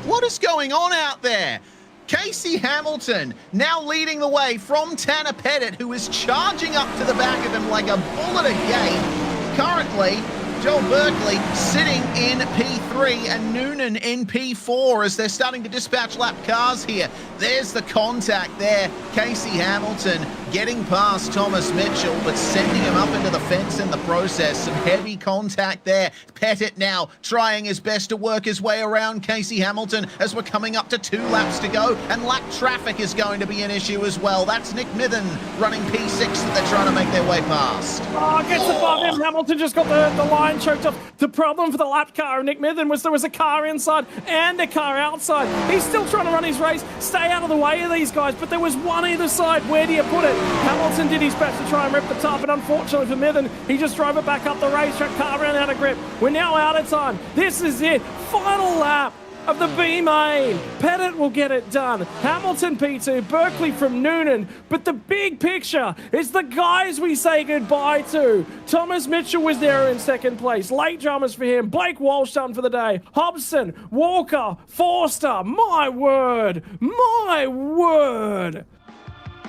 What is going on out there? Casey Hamilton now leading the way from Tanner Pettit, who is charging up to the back of him like a bull at a gate. Currently, Joel Berkeley sitting in P3 and Noonan in P4 as they're starting to dispatch lap cars here. There's the contact there. Casey Hamilton getting past Thomas Mitchell, but sending him up into the fence in the process. Some heavy contact there. Pettit now trying his best to work his way around Casey Hamilton as we're coming up to 2 laps to go, and lap traffic is going to be an issue as well. That's Nick Mithen running P6 that they're trying to make their way past. Oh, gets above him. Hamilton just got the line choked off. The problem for the lap car of Nick Mithen was there was a car inside and a car outside. He's still trying to run his race, stay out of the way of these guys, but there was one either side. Where do you put it? Hamilton did his best to try and rip the top, and unfortunately for Mithen, he just drove it back up the racetrack. Car ran out of grip. We're now out of time. This is it. Final lap of the B main. Pettit will get it done. Hamilton P2, Berkeley from Noonan. But the big picture is the guys we say goodbye to. Thomas Mitchell was there in 2nd place. Late drummers for him. Blake Walsh done for the day. Hobson, Walker, Forster. My word. My word.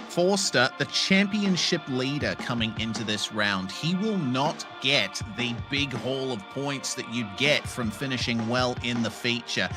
Forster, the championship leader coming into this round, he will not get the big haul of points that you'd get from finishing well in the feature.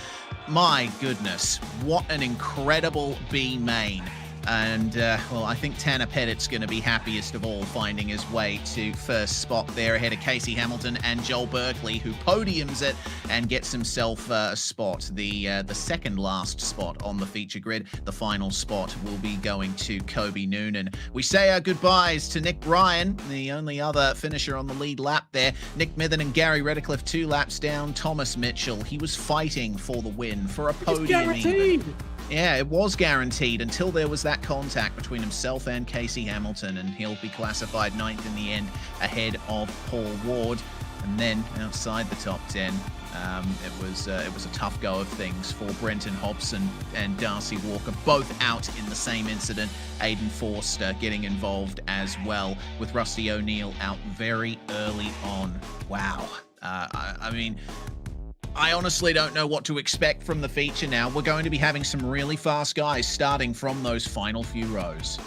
My goodness, what an incredible B main. And, well, I think Tanner Pettit's going to be happiest of all, finding his way to 1st spot there ahead of Casey Hamilton and Joel Berkeley, who podiums it and gets himself a spot, the 2nd last spot on the feature grid. The final spot will be going to Kobe Noonan. We say our goodbyes to Nick Bryan, the only other finisher on the lead lap there. Nick Mithen and Gary Redcliffe 2 laps down. Thomas Mitchell, he was fighting for the win, for a podium even. Yeah, it was guaranteed until there was that contact between himself and Casey Hamilton, and he'll be classified 9th in the end ahead of Paul Ward. And then outside the top 10, it was a tough go of things for Brenton Hobson and Darcy Walker, both out in the same incident. Aiden Forster getting involved as well, with Rusty O'Neill out very early on. Wow. I mean, I honestly don't know what to expect from the feature now. We're going to be having some really fast guys starting from those final few rows.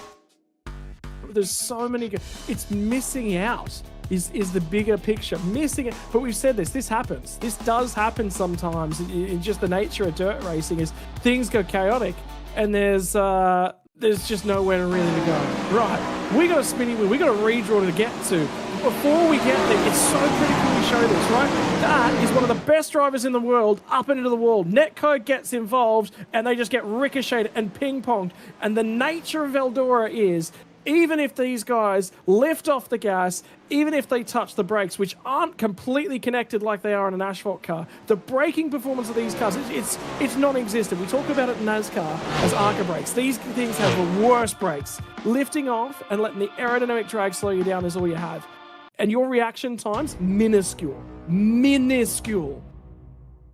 There's so many. It's missing out is the bigger picture. Missing it. But we've said this happens. This does happen sometimes in just the nature of dirt racing, is things go chaotic and there's just nowhere really to go. Right. We got a spinning wheel. We got a redraw to get to. Before we get there, it's so critical we show this, right? That is one of the best drivers in the world up and into the wall. Netcode gets involved and they just get ricocheted and ping-ponged. And the nature of Eldora is even if these guys lift off the gas, even if they touch the brakes, which aren't completely connected like they are in an asphalt car, the braking performance of these cars, it's non-existent. We talk about it in NASCAR as ARCA brakes. These things have the worst brakes. Lifting off and letting the aerodynamic drag slow you down is all you have. And your reaction times, minuscule. Minuscule.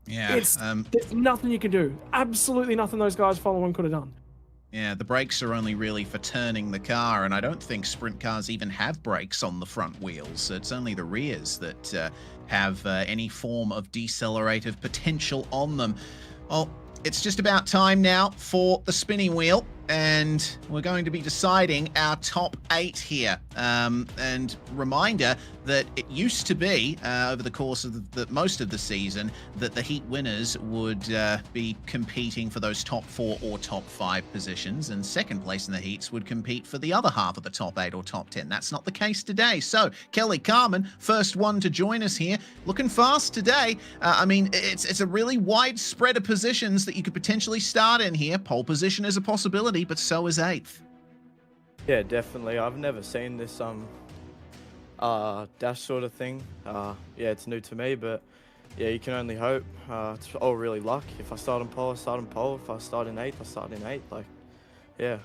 Yeah. There's nothing you can do. Absolutely nothing those guys following could have done. Yeah, the brakes are only really for turning the car, and I don't think sprint cars even have brakes on the front wheels. It's only the rears that have any form of decelerative potential on them. Well, it's just about time now for the spinning wheel, and we're going to be deciding our top 8 here. And reminder that it used to be, over the course of the most of the season, that the heat winners would be competing for those top 4 or top 5 positions, and second place in the heats would compete for the other half of the top 8 or top 10. That's not the case today. So, Kelly Carmen, first one to join us here, looking fast today. I mean, it's a really wide spread of positions that you could potentially start in here. Pole position is a possibility, but so is 8th. Yeah, definitely. I've never seen this dash sort of thing. Yeah, it's new to me, but yeah, you can only hope. It's all really luck. If I start on pole, I start on pole. If I start in 8th, I start in 8th. Like, yeah.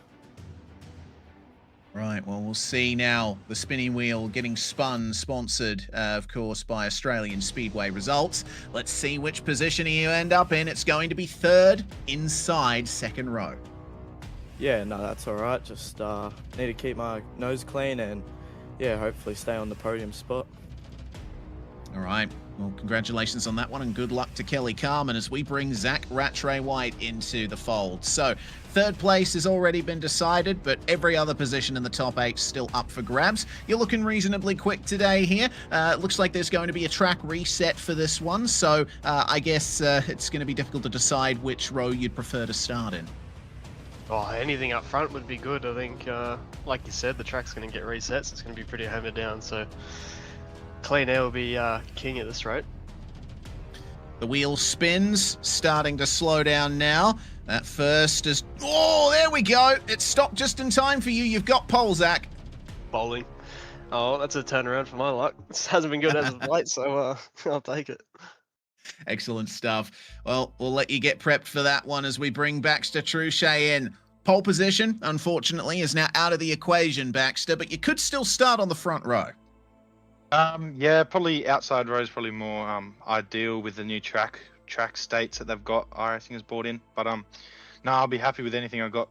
Right, well, we'll see now. The spinning wheel getting spun, sponsored, of course, by Australian Speedway Results. Let's see which position you end up in. It's going to be 3rd inside 2nd row. Yeah, no, that's all right. Just need to keep my nose clean and, yeah, hopefully stay on the podium spot. All right. Well, congratulations on that one, and good luck to Kelly Carmen as we bring Zach Rattray White into the fold. So, 3rd place has already been decided, but every other position in the top 8 still up for grabs. You're looking reasonably quick today here. It looks like there's going to be a track reset for this one, so I guess it's going to be difficult to decide which row you'd prefer to start in. Oh, anything up front would be good. I think, like you said, the track's going to get reset, so it's going to be pretty hammered down. So clean air will be king at this rate. The wheel spins, starting to slow down now. That first is... Oh, there we go. It stopped just in time for you. You've got pole, Zach. Bowling. Oh, that's a turnaround for my luck. This hasn't been good as of late, so I'll take it. Excellent stuff. Well, we'll let you get prepped for that one as we bring Baxter Truchet in. Pole position, unfortunately, is now out of the equation, Baxter, but you could still start on the front row. Yeah, probably outside row is probably more ideal with the new track states that they've got. iRacing has brought in, but no, I'll be happy with anything I got.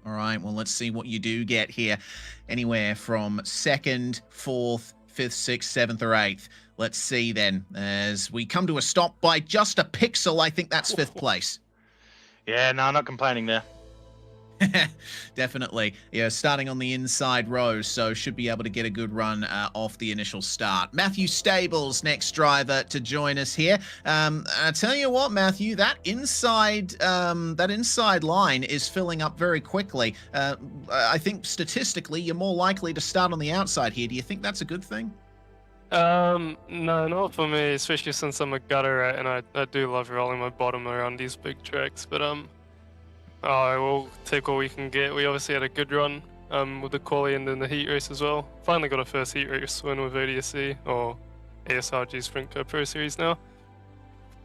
All right, well, let's see what you do get here. Anywhere from 2nd, 4th, 5th, 6th, 7th, or 8th. Let's see then, as we come to a stop by just a pixel. I think that's 5th place. Yeah, no, not complaining there. Definitely. Yeah, starting on the inside row, so should be able to get a good run off the initial start. Matthew Stables, next driver to join us here. I tell you what, Matthew, that inside line is filling up very quickly. I think statistically, you're more likely to start on the outside here. Do you think that's a good thing? No, not for me, especially since I'm a gutter rat and I do love rolling my bottom around these big tracks, but I will take all we can get. We obviously had a good run with the quali and then the heat race as well. Finally got a first heat race win with ODSC, or ASRG Sprintcar Pro Series now.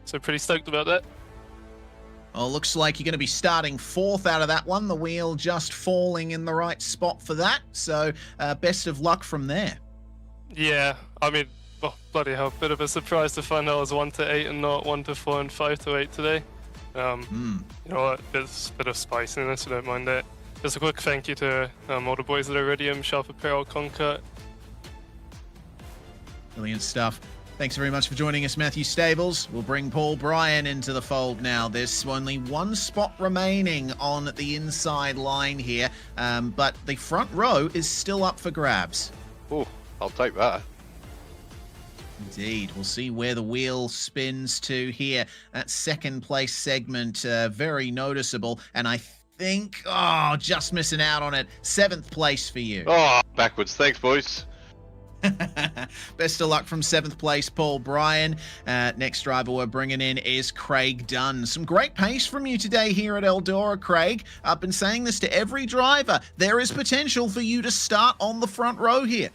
So pretty stoked about that. Well, looks like you're going to be starting 4th out of that one. The wheel just falling in the right spot for that. So best of luck from there. Yeah, I mean, oh, bloody hell, bit of a surprise to find out I was 1 to 8 and not 1 to 4 and 5 to 8 today. You know what, there's a bit of spiciness, I don't mind that. Just a quick thank you to all the boys at Iridium, Sharp Apparel, Concat. Brilliant stuff. Thanks very much for joining us, Matthew Stables. We'll bring Paul Bryan into the fold now. There's only one spot remaining on the inside line here, but the front row is still up for grabs. Oh, I'll take that. Indeed. We'll see where the wheel spins to here. That 2nd place segment, very noticeable. And I think, just missing out on it. 7th place for you. Oh, backwards. Thanks, boys. Best of luck from 7th place, Paul Bryan. Next driver we're bringing in is Craig Dunn. Some great pace from you today here at Eldora, Craig. I've been saying this to every driver. There is potential for you to start on the front row here.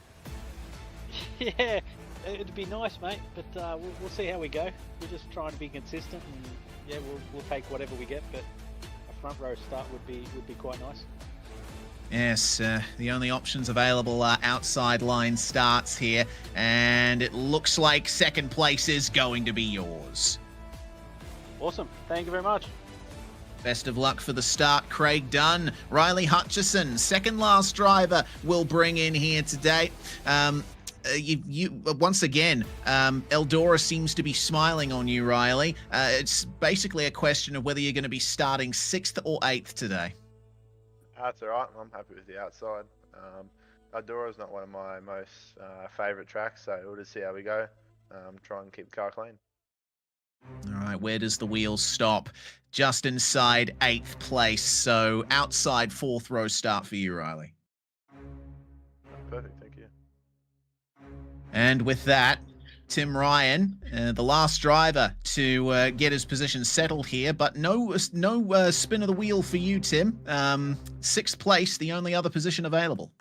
Yeah, it'd be nice, mate, but we'll see how we go. We're just trying to be consistent, and yeah, we'll take whatever we get, but a front row start would be quite nice. Yes, the only options available are outside line starts here, and it looks like 2nd place is going to be yours. Awesome. Thank you very much. Best of luck for the start, Craig Dunn. Riley Hutchison, second last driver, will bring in here today. Once again, Eldora seems to be smiling on you, Riley. It's basically a question of whether you're going to be starting 6th or 8th today. That's all right. I'm happy with the outside. Eldora is not one of my most favourite tracks, so we'll just see how we go. Try and keep the car clean. All right, where does the wheel stop? Just inside 8th place, so outside 4th row start for you, Riley. Perfect, thank you. And with that, Tim Ryan, the last driver to get his position settled here, but no spin of the wheel for you, Tim. 6th place, the only other position available.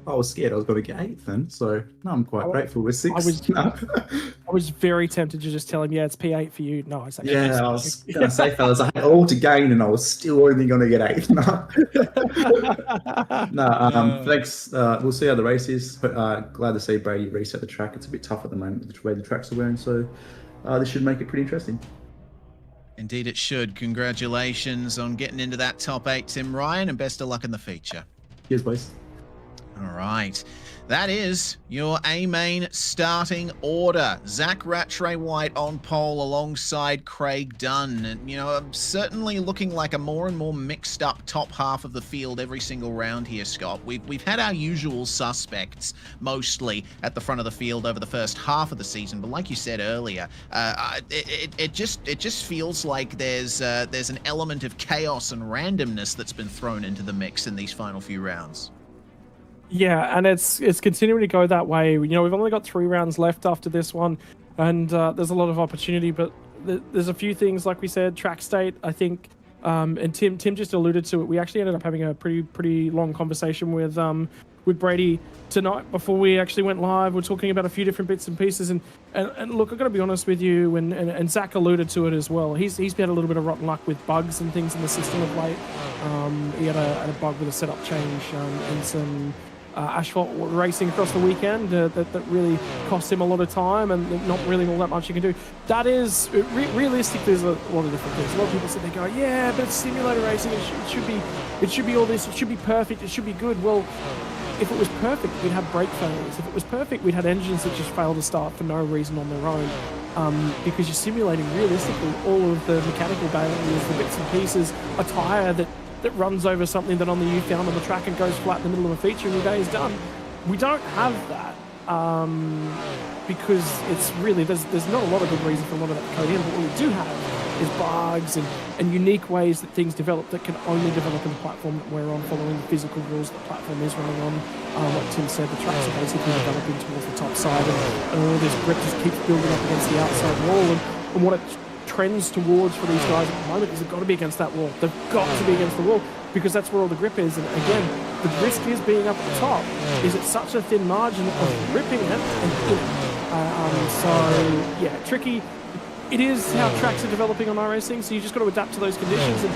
I was scared I was going to get 8th then, so no, I'm quite grateful with 6th. I was very tempted to just tell him, yeah, it's P8 for you. No, it's actually I was going to say, fellas, I had all to gain and I was still only going to get 8th. Thanks. We'll see how the race is. But, glad to see Brady reset the track. It's a bit tough at the moment with the way the tracks are wearing, so this should make it pretty interesting. Indeed it should. Congratulations on getting into that top 8, Tim Ryan, and best of luck in the feature. Cheers, boys. All right. That is your A-main starting order. Zach Rattray-White on pole alongside Craig Dunn. And, you know, certainly looking like a more and more mixed up top half of the field every single round here, Scott. We've had our usual suspects mostly at the front of the field over the first half of the season. But like you said earlier, it just feels like there's an element of chaos and randomness that's been thrown into the mix in these final few rounds. Yeah, and it's continuing to go that way. You know, we've only got 3 rounds left after this one, and there's a lot of opportunity, but there's a few things, like we said, track state, I think, and Tim just alluded to it. We actually ended up having a pretty long conversation with Brady tonight before we actually went live. We're talking about a few different bits and pieces, and look, I've got to be honest with you, and Zach alluded to it as well. He's had a little bit of rotten luck with bugs and things in the system of late. He had a bug with a setup change and some asphalt racing across the weekend that really cost him a lot of time, and not really all that much you can do. That is realistic. There's a lot of different things. A lot of people sit there going, yeah, but it's simulator racing. It should be all this. It should be perfect. It should be good. Well, if it was perfect, we'd have brake failures. If it was perfect, we'd had engines that just fail to start for no reason on their own, because you're simulating realistically all of the mechanical failures, the bits and pieces, a tyre that runs over something that on the found on the track and goes flat in the middle of a feature and your day is done. We don't have that because it's really, there's not a lot of good reason for a lot of that code in, but what we do have is bugs and unique ways that things develop that can only develop in the platform that we're on, following the physical rules that the platform is running on. Like Tim said, the tracks are basically developing towards the top side, and all this grip just keeps building up against the outside wall, and what it trends towards for these guys at the moment is they've got to be against that wall. They've got to be against the wall because that's where all the grip is. And again, the risk is being up at the top. Is it such a thin margin of ripping it and in it? So yeah, tricky. It is how tracks are developing on iRacing, so you just got to adapt to those conditions. And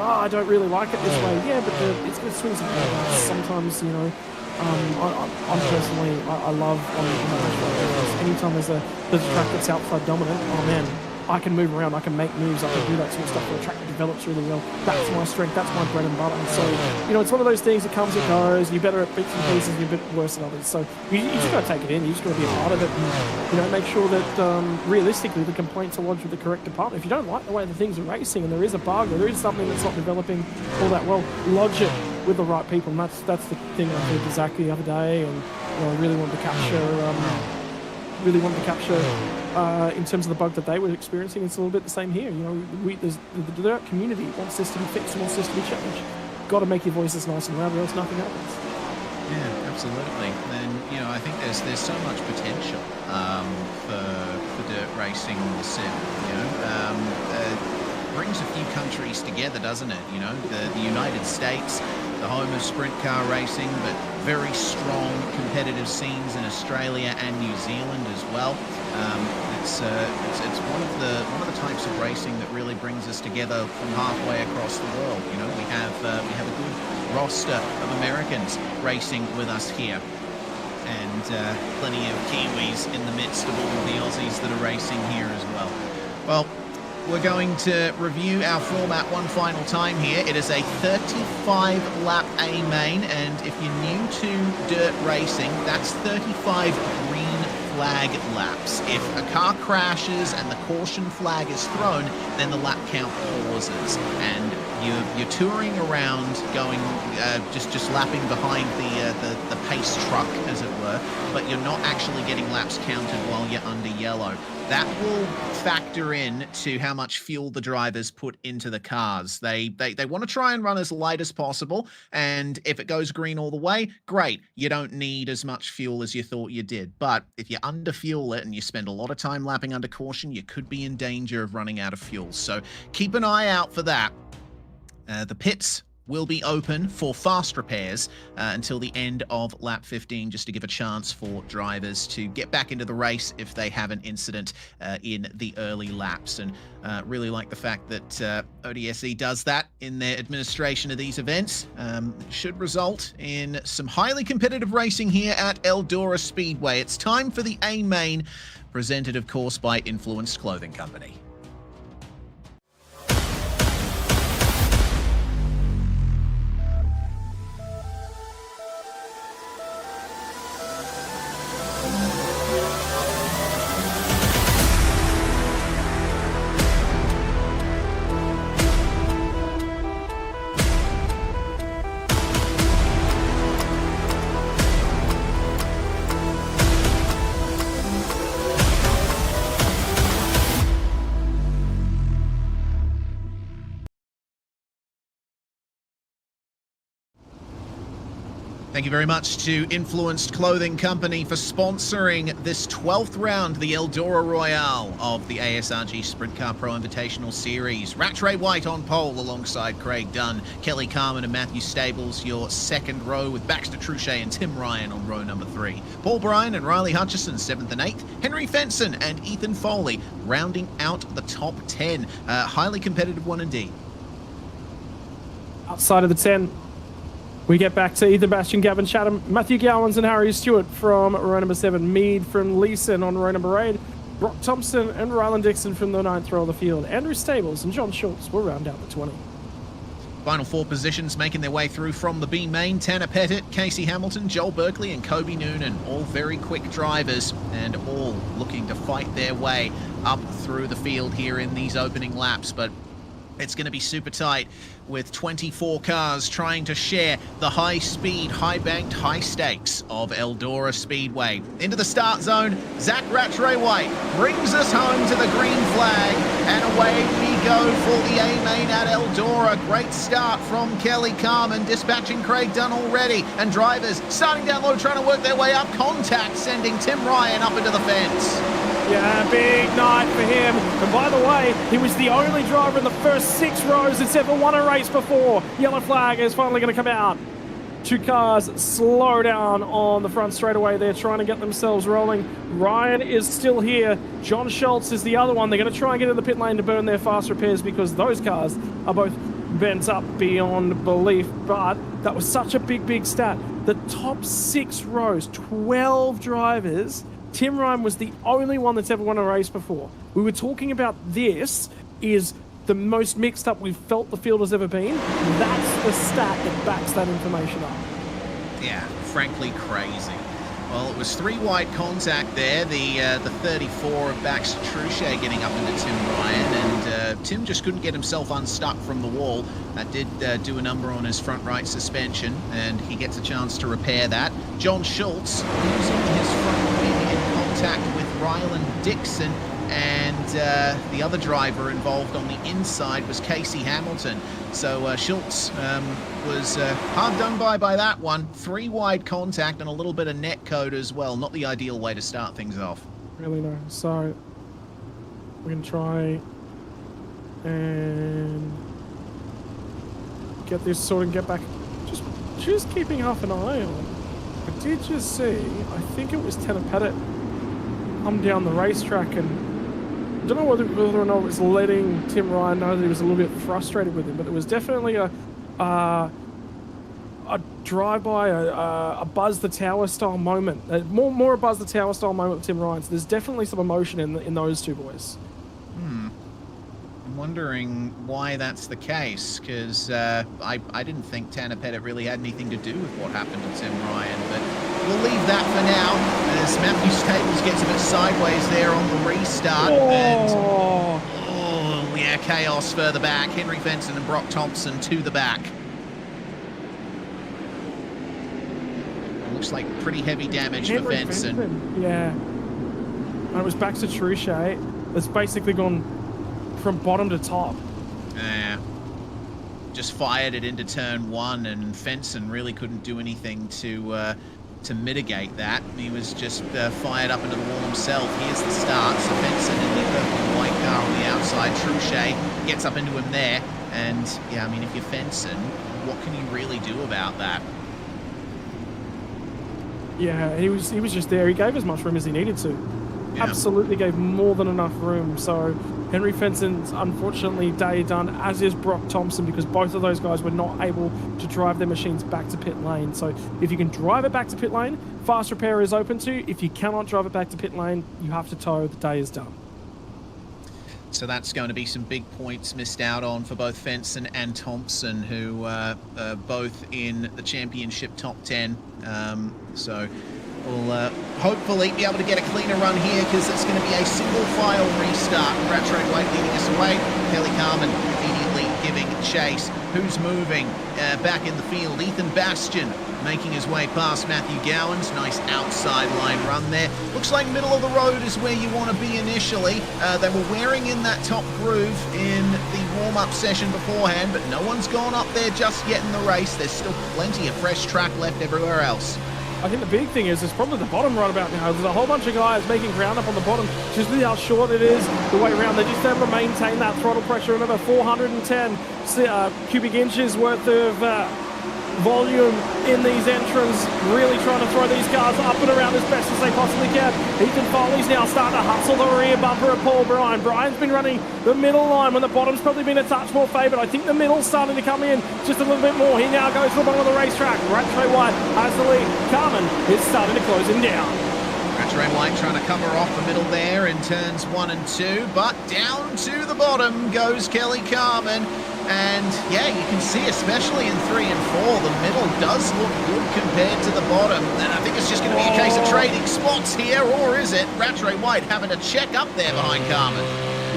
I don't really like it this way. Yeah, but it's going to swing some balance. Sometimes, you know. I'm personally, I love on anytime there's a track that's outside dominant. Oh man, I can move around, I can make moves, I can do that sort of stuff where a track that develops really well. That's my strength, that's my bread and butter. So, you know, it's one of those things that comes and goes. You're better at bits and pieces, and you're a bit worse than others. So you just got to take it in, you just got to be a part of it, and, you know, make sure that realistically the complaints are lodged with the correct department. If you don't like the way the things are racing and there is a bug or there is something that's not developing all that well, lodge it with the right people. And that's the thing I did to Zach the other day, and you know, I really wanted to capture in terms of the bug that they were experiencing. It's a little bit the same here. You know, the community wants this to be fixed and wants this to be changed. Got to make your voices nice and loud, or else nothing happens. Yeah, absolutely. And you know, I think there's so much potential for dirt racing on the sim. You know, brings a few countries together, doesn't it? You know, the United States, the home of sprint car racing, but very strong competitive scenes in Australia and New Zealand as well. It's one of the types of racing that really brings us together from halfway across the world. You know, we have a good roster of Americans racing with us here, and plenty of Kiwis in the midst of all the Aussies that are racing here as well. Well, we're going to review our format one final time here. It is a 35-lap A main, and if you're new to dirt racing, that's 35 green flag laps. If a car crashes and the caution flag is thrown, then the lap count pauses, and you're touring around, going just lapping behind the pace truck, as it were, but you're not actually getting laps counted while you're under yellow. That will factor in to how much fuel the drivers put into the cars. They want to try and run as light as possible, and if it goes green all the way, great. You don't need as much fuel as you thought you did. But if you underfuel it and you spend a lot of time lapping under caution, you could be in danger of running out of fuel. So keep an eye out for that. The pits will be open for fast repairs until the end of lap 15, just to give a chance for drivers to get back into the race if they have an incident in the early laps. And really like the fact that ODSE does that in their administration of these events. Should result in some highly competitive racing here at Eldora Speedway. It's time for the A main, presented of course by Influenced Clothing Company. Thank you very much to Influenced Clothing Company for sponsoring this 12th round, the Eldora Royale of the ASRG Sprintcar Pro Invitational Series. Rattray White on pole alongside Craig Dunn, Kelly Carman and Matthew Stables, your second row, with Baxter Truchet and Tim Ryan on row number 3. Paul Bryan and Riley Hutchison, 7th and 8th. Henry Fenson and Ethan Foley rounding out the top 10. Highly competitive one indeed. Outside of the 10, we get back to Ethan Bastian, Gavin Chatham, Matthew Gowans and Harry Stewart from row number 7, Mead from Leeson on row number 8, Brock Thompson and Rylan Dixon from the 9th row of the field, Andrew Stables and John Schultz will round out the 20. Final 4 positions making their way through from the B main. Tanner Pettit, Casey Hamilton, Joel Berkeley and Kobe Noonan, all very quick drivers and all looking to fight their way up through the field here in these opening laps, but it's going to be super tight with 24 cars trying to share the high-speed, high-banked, high-stakes of Eldora Speedway. Into the start zone, Zach Rattray White brings us home to the green flag, and away we go for the A-main at Eldora. Great start from Kelly Carman, dispatching Craig Dunn already, and drivers starting down low, trying to work their way up. Contact sending Tim Ryan up into the fence. Yeah, big night for him. And by the way, he was the only driver in the first 6 rows that's ever won a race before. Yellow flag is finally going to come out. 2 cars slow down on the front straightaway. They're trying to get themselves rolling. Ryan is still here. John Schultz is the other one. They're going to try and get in the pit lane to burn their fast repairs because those cars are both bent up beyond belief. But that was such a big stat. The top 6 rows, 12 drivers. Tim Ryan was the only one that's ever won a race before. We were talking about this is the most mixed up we've felt the field has ever been. That's the stat that backs that information up. Yeah, frankly crazy. Well, it was 3 wide contact there. The 34 of Baxter Truchet getting up into Tim Ryan, and Tim just couldn't get himself unstuck from the wall. That did do a number on his front right suspension, and he gets a chance to repair that. John Schultz using his front wing in contact with Rylan Dixon, and the other driver involved on the inside was Casey Hamilton. So Schultz was hard done by that one. 3 wide contact and a little bit of net code as well. Not the ideal way to start things off. Really no. So we're going to try and get this sorted and get back. Just keeping half an eye on. I did just see, I think it was Tanner Pettit come down the racetrack, and I don't know whether or not it was letting Tim Ryan know that he was a little bit frustrated with him, but there was definitely a drive-by, a Buzz the Tower style moment. More a Buzz the Tower style moment with Tim Ryan. So there's definitely some emotion in those two boys. I'm wondering why that's the case, because I didn't think Tanner Pettit really had anything to do with what happened to Tim Ryan, but we'll leave that for now, as Matthew Staples gets a bit sideways there on the restart. And, yeah, chaos further back. Henry Fenton and Brock Thompson to the back. Looks like pretty heavy damage for Fenton. Yeah. And it was back to Truchet. It's basically gone from bottom to top. Yeah. Just fired it into turn 1, and Fenton really couldn't do anything to mitigate that. He was just fired up into the wall himself. Here's the start. So Fenton in the purple and white car on the outside. Truchet gets up into him there. And, yeah, I mean, if you're Fenton, what can you really do about that? Yeah, he was just there. He gave as much room as he needed to. Yeah. Absolutely gave more than enough room. So Henry Fenton's unfortunately day done, as is Brock Thompson, because both of those guys were not able to drive their machines back to pit lane. So if you can drive it back to pit lane, fast repair is open to. If you cannot drive it back to pit lane, you have to tow. The day is done. So that's going to be some big points missed out on for both Fenton and Thompson, who are both in the championship top 10. So we'll hopefully be able to get a cleaner run here, because it's going to be a single file restart. Rattrade White leading us away. Kelly Carmen immediately giving chase. Who's moving back in the field? Ethan Bastian making his way past Matthew Gowans. Nice outside line run there. Looks like middle of the road is where you want to be initially. They were wearing in that top groove in the warm-up session beforehand, but no one's gone up there just yet in the race. There's still plenty of fresh track left everywhere else. I think the big thing is it's probably the bottom right about now. There's a whole bunch of guys making ground up on the bottom. Just with how short it is, the way around, they just able to maintain that throttle pressure. Remember, 410 cubic inches worth of volume in these entrants, really trying to throw these cars up and around as best as they possibly can. Ethan Foley's now starting to hustle the rear bumper of Paul Bryan. Bryan's been running the middle line when the bottom's probably been a touch more favoured. I think the middle's starting to come in just a little bit more. He now goes to the bottom of the racetrack. Rattrade White has the lead. Carmen is starting to close him down. Rattrade White trying to cover off the middle there in turns 1 and 2, but down to the bottom goes Kelly Carmen. And yeah, you can see, especially in 3 and 4, the middle does look good compared to the bottom. And I think it's just going to be a case of trading spots here, or is it Rattrade White having to check up there behind Carmen?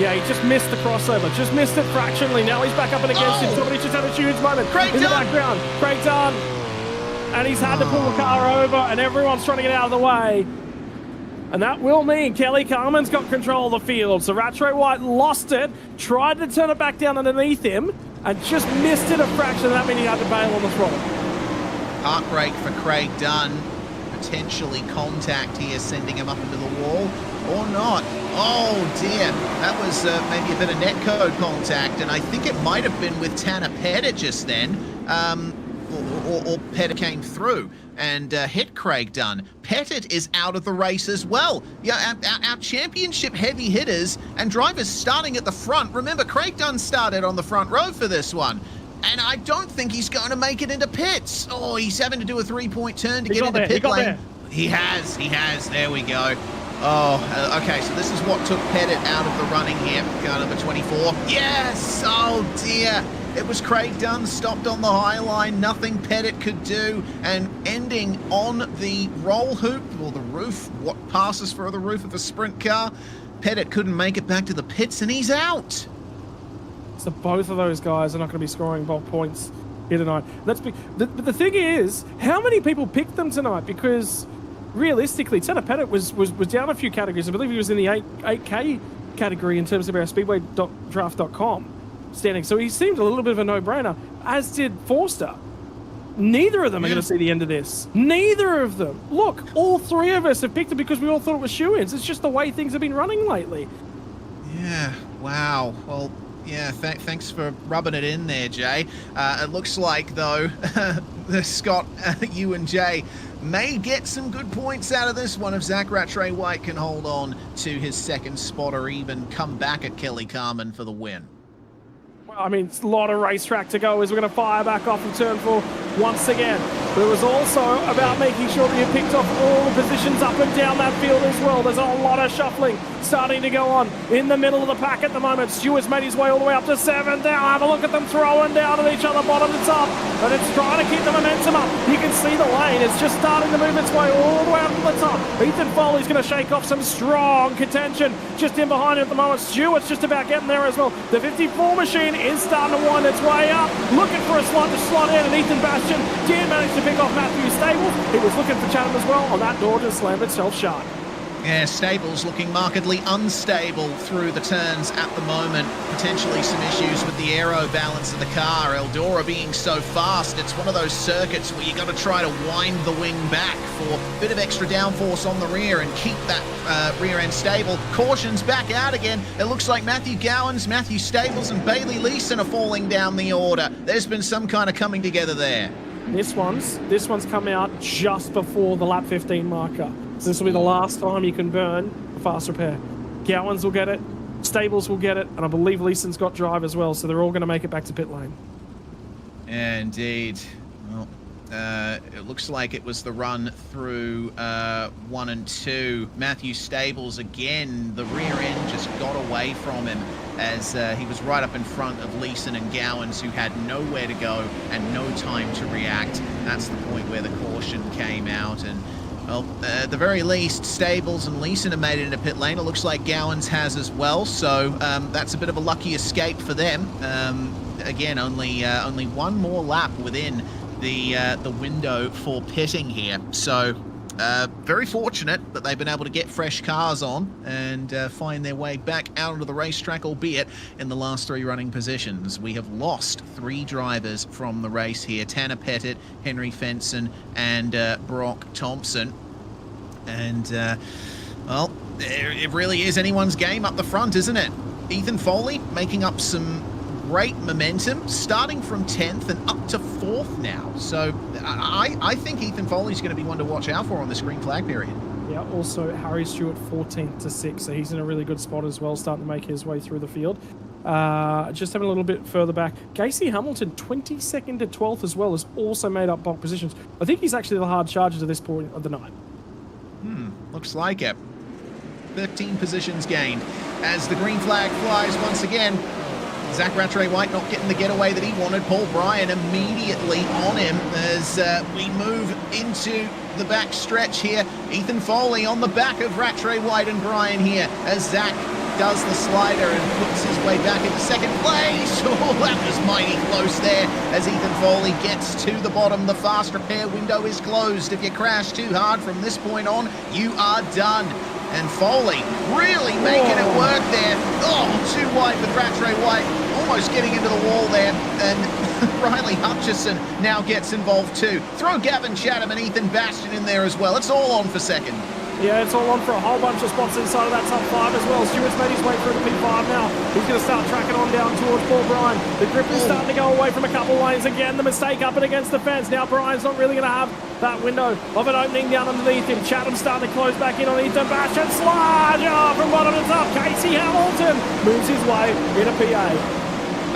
Yeah, he just missed the crossover, just missed it fractionally. Now he's back up and against him. Somebody just had a huge moment in the background. Craig Dunn, and he's had to pull the car over, and everyone's trying to get out of the way. And that will mean Kelly Carmen's got control of the field. So Rattrade White lost it, tried to turn it back down underneath him, and just missed it a fraction. That means he had to bail on the throttle. Heartbreak for Craig Dunn. Potentially contact here, sending him up into the wall, or not. Oh dear, that was maybe a bit of netcode contact, and I think it might have been with Tanner Pettit just then. Or Pettit came through and hit Craig Dunn. Pettit is out of the race as well. Yeah, our championship heavy hitters and drivers starting at the front. Remember, Craig Dunn started on the front row for this one. And I don't think he's going to make it into pits. Oh, he's having to do a 3-point turn to get into pit lane. He has. There we go. Oh, okay, so this is what took Pettit out of the running here. Car number 24. Yes! Oh, dear. It was Craig Dunn stopped on the high line. Nothing Pettit could do. And ending on the roll hoop, or the roof, what passes for the roof of a sprint car. Pettit couldn't make it back to the pits, and he's out. So both of those guys are not going to be scoring bulk points here tonight. But the thing is, how many people picked them tonight? Because realistically, Tanner Pettit was down a few categories. I believe he was in the 8K category in terms of our speedwaydraft.com standing. So he seemed a little bit of a no-brainer, as did Forster. Neither of them are going to see the end of this. Neither of them. Look, all three of us have picked it because we all thought it was shoo-ins. It's just the way things have been running lately. Yeah, wow. Well, yeah, thanks for rubbing it in there, Jay. It looks like, though, Scott, you and Jay may get some good points out of this one if Zach Rattray White can hold on to his second spot or even come back at Kelly Carmen for the win. I mean, it's a lot of racetrack to go as we're going to fire back off in turn 4 once again. But it was also about making sure that you picked off all the positions up and down that field as well. There's a lot of shuffling starting to go on in the middle of the pack at the moment. Stewart's made his way all the way up to 7th. Now have a look at them throwing down at each other, bottom to top. And it's trying to keep the momentum up. You can see the lane. It's just starting to move its way all the way up to the top. Ethan Foley's going to shake off some strong contention just in behind him at the moment. Stewart's just about getting there as well. The 54 machine is starting to wind its way up, looking for a slot to slot in, and Ethan Bastian did manage to pick off Matthew Stables. He was looking for Chatham as well, and that door just slammed itself shut. Yeah, Stables looking markedly unstable through the turns at the moment. Potentially some issues with the aero balance of the car. Eldora being so fast, it's one of those circuits where you got to try to wind the wing back for a bit of extra downforce on the rear and keep that rear end stable. Cautions back out again. It looks like Matthew Gowans, Matthew Stables and Bailey Leeson are falling down the order. There's been some kind of coming together there. This one's come out just before the lap 15 marker. So this will be the last time you can burn a fast repair. Gowans will get it, Stables will get it, and I believe Leeson's got drive as well, so they're all going to make it back to pit lane. Indeed. Well, it looks like it was the run through 1 and 2. Matthew Stables again, the rear end just got away from him as he was right up in front of Leeson and Gowans, who had nowhere to go and no time to react. That's the point where the caution came out, and well, at the very least, Stables and Leeson have made it into pit lane. It looks like Gowans has as well, so that's a bit of a lucky escape for them. Again, only one more lap within the window for pitting here. So very fortunate that they've been able to get fresh cars on and find their way back out onto the racetrack, albeit in the last 3 running positions. We have lost 3 drivers from the race here: Tanner Pettit, Henry Fenson, and Brock Thompson. And, well, it really is anyone's game up the front, isn't it? Ethan Foley making up some great momentum, starting from 10th and up to 4th now. So I think Ethan Foley's going to be one to watch out for on this green flag period. Yeah, also Harry Stewart 14th to 6th, so he's in a really good spot as well, starting to make his way through the field. Just having a little bit further back, Casey Hamilton 22nd to 12th as well, has also made up bulk positions. I think he's actually the hard charger to this point of the night. Looks like it. 13 positions gained as the green flag flies once again. Zach Rattray White not getting the getaway that he wanted. Paul Bryan immediately on him as we move into the back stretch here. Ethan Foley on the back of Rattray White and Bryan here as Zach does the slider and puts his way back into second place. Oh, that was mighty close there as Ethan Foley gets to the bottom. The fast repair window is closed. If you crash too hard from this point on, you are done. And Foley really making it work there. Oh, too wide with Rattray White, almost getting into the wall there. And Riley Hutchison now gets involved too. Throw Gavin Chatham and Ethan Bastian in there as well. It's all on for second. Yeah, it's all on for a whole bunch of spots inside of that top 5 as well. Stewart's made his way through to P5 now. He's going to start tracking on down towards Paul Bryan. The grip is starting to go away from a couple lanes again. The mistake up and against the fence. Now Bryan's not really going to have that window of an opening down underneath him. Chatham's starting to close back in on Ethan Bastian. Slide from bottom to top. Casey Hamilton moves his way in a PA.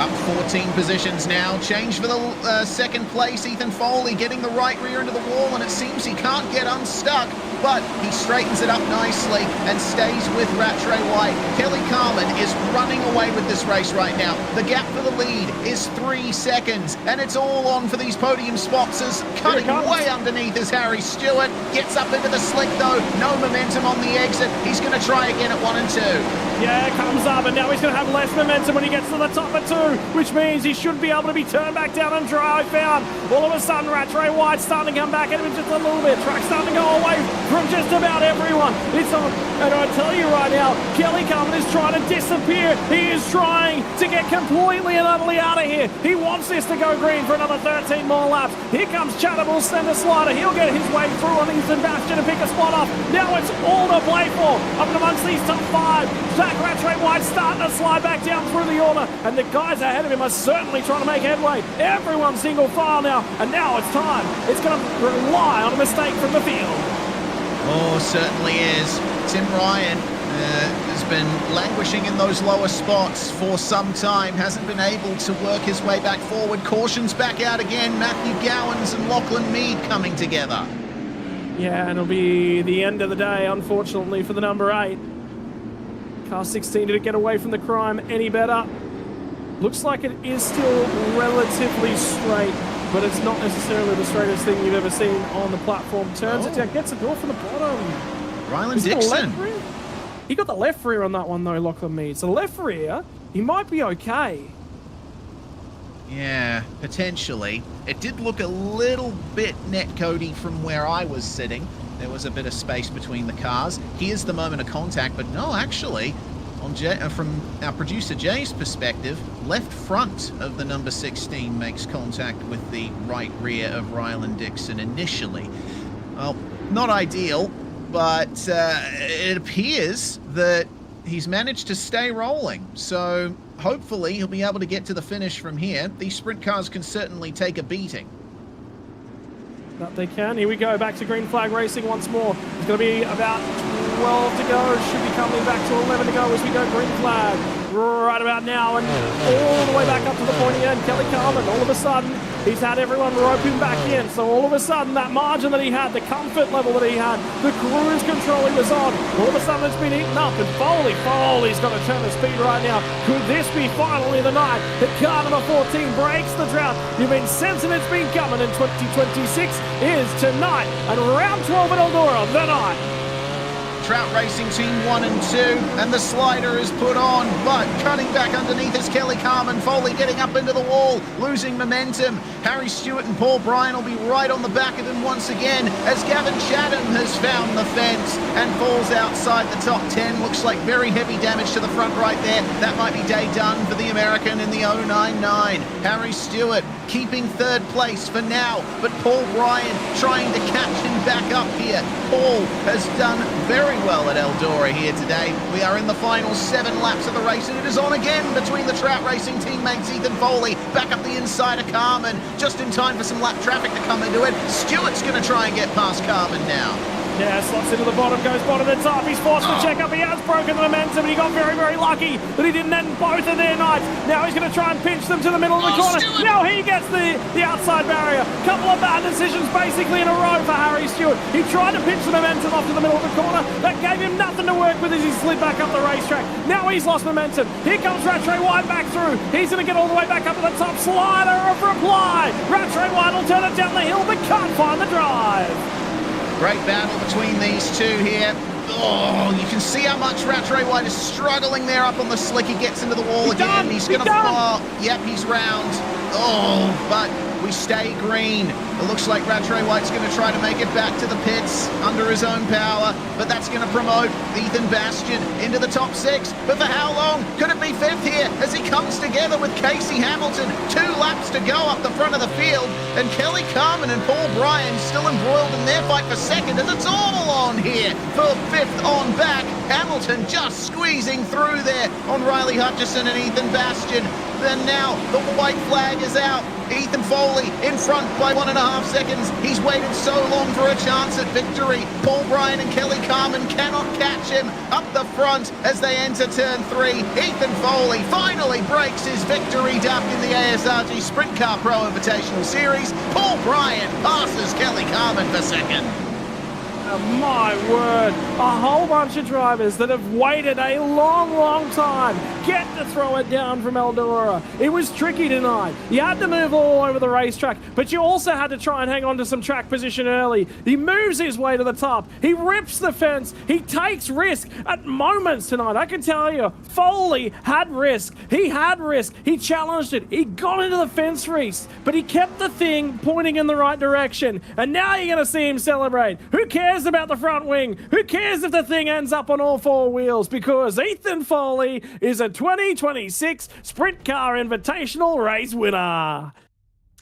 Up 14 positions now. Change for the second place. Ethan Foley getting the right rear into the wall, and it seems he can't get unstuck, but he straightens it up nicely and stays with Rattray White. Kelly Carmen is running away with this race right now. The gap for the lead is 3 seconds, and it's all on for these podium spots as cutting way underneath is Harry Stewart. Gets up into the slick though. No momentum on the exit. He's going to try again at 1 and 2. Yeah, comes up, and now he's going to have less momentum when he gets to the top of 2, which means he should be able to be turned back down and dry. Found all of a sudden Rattray White starting to come back at him just a little bit. Track starting to go away from just about everyone. It's on, and I tell you right now, Kelly Carmen is trying to disappear. He is trying to get completely and utterly out of here. He wants this to go green for another 13 more laps. Here comes Chatterbull, Slender Slider. He'll get his way through on Ethan Bastion and pick a spot off. Now it's all to play for up and amongst these top 5. Zach Rattray White starting to slide back down through the order, and the guys ahead of him are certainly trying to make headway. Everyone's single file now, and now it's time. It's going to rely on a mistake from the field. Oh, certainly is. Tim Ryan has been languishing in those lower spots for some time, hasn't been able to work his way back forward. Caution's back out again. Matthew Gowans and Lachlan Mead coming together. Yeah, and it'll be the end of the day, unfortunately, for the number 8. Car 16 didn't get away from the crime any better. Looks like it is still relatively straight, but it's not necessarily the straightest thing you've ever seen on the platform. Turns it down, gets a door from the bottom. Rylan Dixon. He got the left rear on that one, though, Lachlan Mead. So left rear, he might be okay. Yeah, potentially. It did look a little bit net-cody from where I was sitting. There was a bit of space between the cars. Here's the moment of contact, but no, actually, from our producer Jay's perspective, left front of the number 16 makes contact with the right rear of Rylan Dixon initially. Well, not ideal, but it appears that he's managed to stay rolling. So hopefully he'll be able to get to the finish from here. These sprint cars can certainly take a beating. That they can. Here we go, back to green flag racing once more. It's going to be about 12 to go. Should be coming back to 11 to go as we go green flag right about now, and all the way back up to the pointy end. Kelly Carmen, all of a sudden, he's had everyone rope him back in. So all of a sudden, that margin that he had, the comfort level that he had, the cruise control he was on, all of a sudden it's been eaten up. And Foley's got to turn the speed right now. Could this be finally the night that car number 14 breaks the drought? You've been sensing it's been coming, and 2026 is tonight. And round 12 at Eldora, the night. Trout Racing Team 1 and 2, and the slider is put on, but cutting back underneath is Kelly Carmen. Foley getting up into the wall, losing momentum. Harry Stewart and Paul Bryan will be right on the back of him once again as Gavin Chatham has found the fence and falls outside the top 10. Looks like very heavy damage to the front right there. That might be day done for the American in the 099. Harry Stewart keeping third place for now, but Paul Bryan trying to catch him back up here. Paul has done very well at Eldora here today. We are in the final 7 laps of the race, and it is on again between the Trout Racing teammates Ethan Foley, back up the inside of Carmen, just in time for some lap traffic to come into it. Stewart's going to try and get past Carmen now. Yeah, slots into the bottom, goes bottom to top. He's forced to check up. He has broken the momentum, and he got very, very lucky that he didn't end both of their nights. Now he's going to try and pinch them to the middle of the corner. Stewart. Now he gets the outside barrier. Couple of bad decisions basically in a row for Harry Stewart. He tried to pinch the momentum off to the middle of the corner. That gave him nothing to work with as he slid back up the racetrack. Now he's lost momentum. Here comes Rattray White back through. He's going to get all the way back up to the top. Slider of reply. Rattray White will turn it down the hill, but can't find the drive. Great battle between these two here. Oh, you can see how much Rattray White is struggling there up on the slick. He gets into the wall again. He's going to fall. Yep, he's round. Oh, but we stay green. It looks like Rattray White's going to try to make it back to the pits under his own power, but that's going to promote Ethan Bastion into the top 6. But for how long? Could it be 5th here as he comes together with Casey Hamilton? 2 laps to go up the front of the field, and Kelly Carmen and Paul Bryan still embroiled in their fight for 2nd, and it's all on here for 5th on back. Hamilton just squeezing through there on Riley Hutchison and Ethan Bastion. Then now the white flag is out. Ethan Foley in front by 1.5 seconds. He's waited so long for a chance at victory. Paul Bryan and Kelly Carmen cannot catch him up the front as they enter turn 3. Ethan Foley finally breaks his victory duck in the ASRG Sprintcar Pro Invitational Series. Paul Bryan passes Kelly Carmen for 2nd. My word, a whole bunch of drivers that have waited a long, long time get to throw it down from Eldora. It was tricky tonight. You had to move all over the racetrack, but you also had to try and hang on to some track position early. He moves his way to the top. He rips the fence. He takes risk at moments tonight. I can tell you, Foley had risk. He had risk. He challenged it. He got into the fence race, but he kept the thing pointing in the right direction. And now you're going to see him celebrate. Who cares about the front wing? Who cares if the thing ends up on all four wheels? Because Ethan Foley is a 2026 Sprint Car Invitational race winner.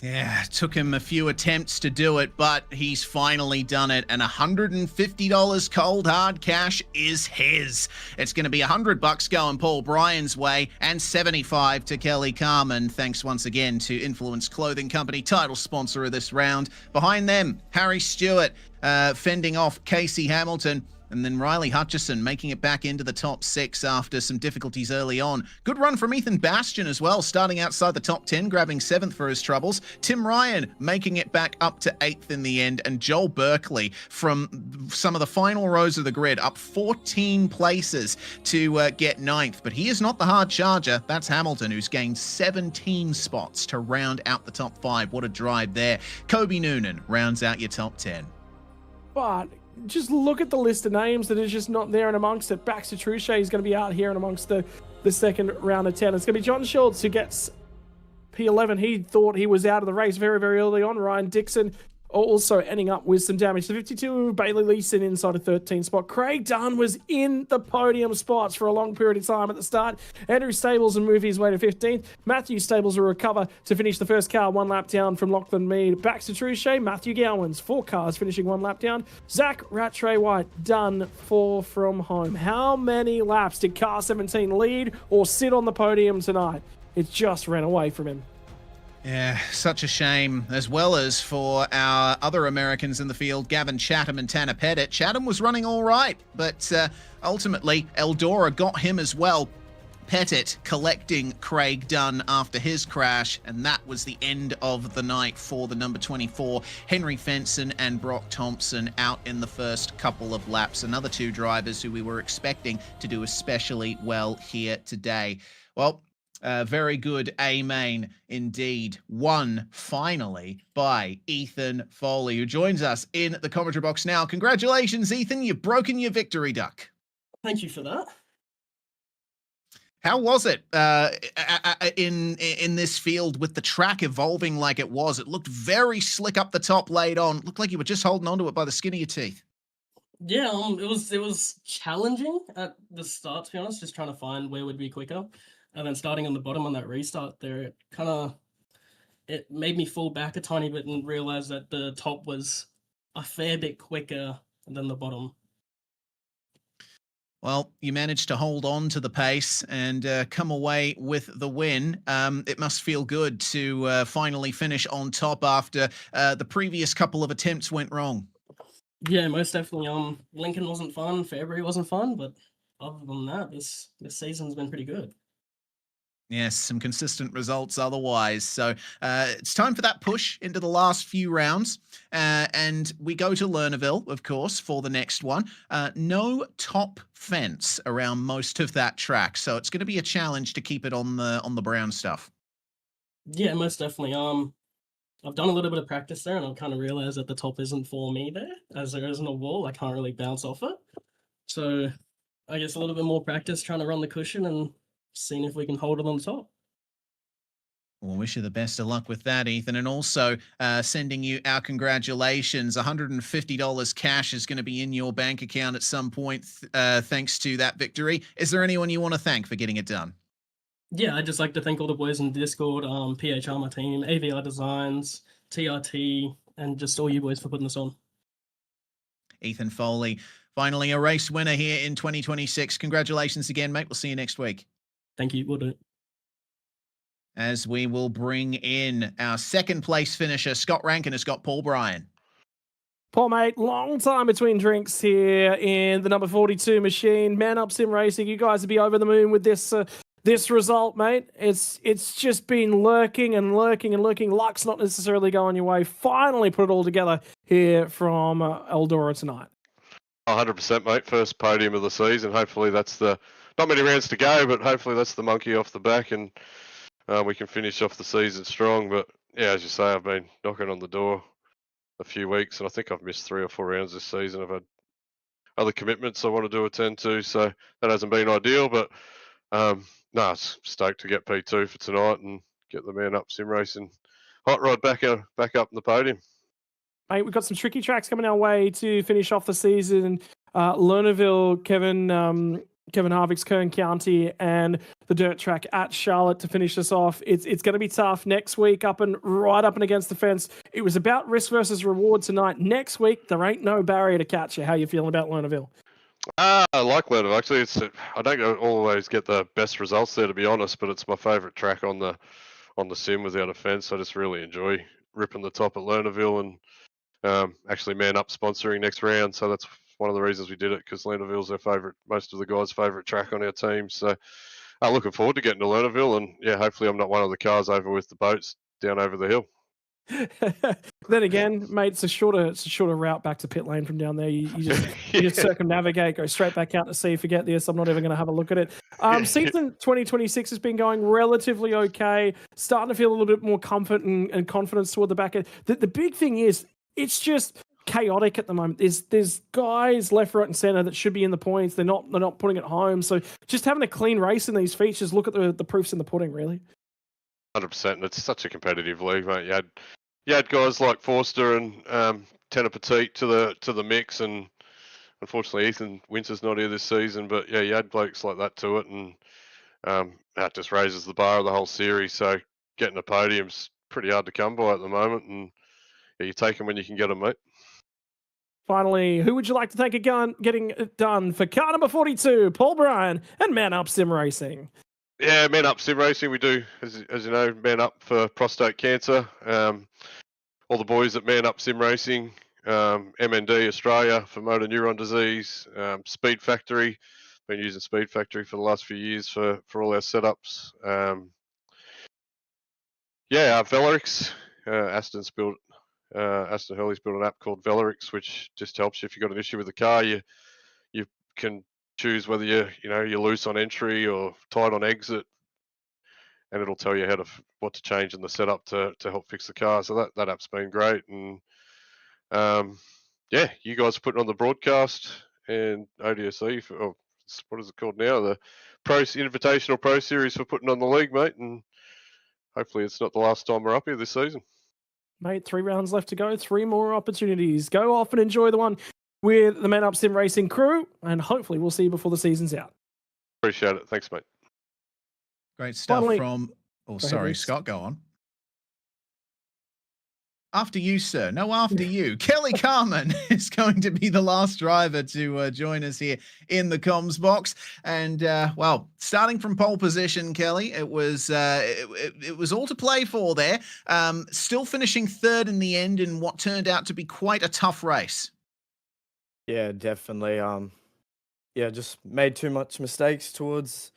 Yeah, it took him a few attempts to do it, but he's finally done it, and $150 cold hard cash is his. It's going to be $100 going Paul Bryan's way, and $75 to Kelly Carmen. Thanks once again to Influence Clothing Company, title sponsor of this round. Behind them, Harry Stewart fending off Casey Hamilton. And then Riley Hutchison making it back into the top 6 after some difficulties early on. Good run from Ethan Bastian as well, starting outside the top 10, grabbing 7th for his troubles. Tim Ryan making it back up to 8th in the end. And Joel Berkeley from some of the final rows of the grid, up 14 places to get 9th. But he is not the hard charger. That's Hamilton, who's gained 17 spots to round out the top 5. What a drive there. Kobe Noonan rounds out your top 10. But just look at the list of names that is just not there and amongst it. Baxter Truchet is going to be out here and amongst the second round of 10. It's going to be John Schultz who gets P11. He thought he was out of the race very, very early on. Ryan Dixon also ending up with some damage to 52. Bailey Leeson inside a 13 spot. Craig Dunn was in the podium spots for a long period of time at the start. Andrew Stables will move his way to 15th. Matthew Stables will recover to finish the first car 1 lap down from Lachlan Mead. Baxter Truchet, Matthew Gowans, 4 cars finishing 1 lap down. Zach Rattray White done 4 from home. How many laps did car 17 lead or sit on the podium tonight? It just ran away from him. Yeah, such a shame, as well as for our other Americans in the field, Gavin Chatham and Tanner Pettit. Chatham was running all right, but ultimately Eldora got him as well. Pettit collecting Craig Dunn after his crash, and that was the end of the night for the number 24, Henry Fenson and Brock Thompson out in the first couple of laps. Another 2 drivers who we were expecting to do especially well here today. Well, very good A-main indeed. Won finally by Ethan Foley, who joins us in the commentary box now. Congratulations, Ethan. You've broken your victory duck. Thank you for that. How was it in this field with the track evolving like it was? It looked very slick up the top late on. Looked like you were just holding onto it by the skin of your teeth. Yeah, it was challenging at the start, to be honest, just trying to find where would be quicker. And then starting on the bottom on that restart there, it made me fall back a tiny bit and realize that the top was a fair bit quicker than the bottom. Well, you managed to hold on to the pace and come away with the win. It must feel good to finally finish on top after the previous couple of attempts went wrong. Yeah, most definitely. Lincoln wasn't fun, February wasn't fun, but other than that, this season's been pretty good. Yes, some consistent results otherwise. So it's time for that push into the last few rounds. And we go to Lernerville, of course, for the next one. No top fence around most of that track. So it's going to be a challenge to keep it on the brown stuff. Yeah, most definitely. I've done a little bit of practice there, and I've kind of realized that the top isn't for me there, as there isn't a wall. I can't really bounce off it. So I guess a little bit more practice trying to run the cushion and seeing if we can hold it on the top. Well, wish you the best of luck with that, Ethan. And also sending you our congratulations. $150 cash is going to be in your bank account at some point thanks to that victory. Is there anyone you want to thank for getting it done? Yeah, I'd just like to thank all the boys in Discord, PHR, my team, AVR Designs, TRT, and just all you boys for putting this on. Ethan Foley, finally a race winner here in 2026. Congratulations again, mate. We'll see you next week. Thank you. We'll do it. As we will bring in our second place finisher, Scott Rankin has got Paul Bryan. Paul, mate, long time between drinks here in the number 42 machine. Man Up Sim Racing, you guys would be over the moon with this result, mate. It's just been lurking and lurking and lurking. Luck's not necessarily going your way. Finally put it all together here from Eldora tonight. 100%, mate. First podium of the season. Hopefully that's the not many rounds to go, but hopefully that's the monkey off the back, and we can finish off the season strong. But yeah, as you say, I've been knocking on the door a few weeks, and I think I've missed 3 or 4 rounds this season. I've had other commitments I wanted to attend to, so that hasn't been ideal. But no, stoked to get P2 for tonight and get the Man Up Sim Racing hot rod back up in the podium. Mate, we've got some tricky tracks coming our way to finish off the season. Lernerville, Kevin Harvick's Kern County, and the dirt track at Charlotte to finish us off. It's going to be tough next week, right up and against the fence. It was about risk versus reward tonight. Next week, there ain't no barrier to catch you. How you feeling about Lernerville? I like Lernerville. Actually, I don't always get the best results there, to be honest, but it's my favourite track on the sim without a fence. I just really enjoy ripping the top at Lernerville, and actually Man Up sponsoring next round, so that's one of the reasons we did it, because Lernerville's most of the guys' favourite track on our team. So looking forward to getting to Lernerville, and yeah, hopefully I'm not one of the cars over with the boats down over the hill. Then again, mate, it's a shorter route back to pit lane from down there. You just circumnavigate, go straight back out to sea. Forget this. I'm not even going to have a look at it. Season 2026 has been going relatively okay. Starting to feel a little bit more comfort and confidence toward the back end. The big thing is it's just chaotic at the moment. There's guys left, right, and center that should be in the points. They're not putting it home. So just having a clean race in these features. Look at the proofs in the pudding, really. 100%, and it's such a competitive league, mate. You had guys like Forster and Tanner Petit to the mix, and unfortunately Ethan Winter's not here this season. But yeah, you had blokes like that to it, and that just raises the bar of the whole series. So getting a podium's pretty hard to come by at the moment, and yeah, you take them when you can get them, mate. Finally, who would you like to thank again getting it done for car number 42, Paul Bryan and Man Up Sim Racing? Yeah, Man Up Sim Racing, we do, as you know, Man Up for prostate cancer. All the boys at Man Up Sim Racing, MND Australia for motor neuron disease, Speed Factory, been using Speed Factory for the last few years for all our setups. Velerix, Aston Hurley's built an app called Velerix, which just helps you if you've got an issue with the car. You can choose whether you're loose on entry or tight on exit, and it'll tell you what to change in the setup to help fix the car. So that app's been great, and you guys are putting on the broadcast and ODSE for what is it called now, the Invitational Pro Series, for putting on the league, mate, and hopefully it's not the last time we're up here this season. Mate, 3 rounds left to go, 3 more opportunities. Go off and enjoy the one with the Man Up Sim Racing crew, and hopefully we'll see you before the season's out. Appreciate it. Thanks, mate. Great stuff Finally, from... Oh, go sorry, ahead, Scott, go on. After you, sir. No, after you. Kelly Carmen is going to be the last driver to join us here in the comms box. And, starting from pole position, Kelly, it was all to play for there. Still finishing third in the end in what turned out to be quite a tough race. Yeah, definitely. Just made too much mistakes towards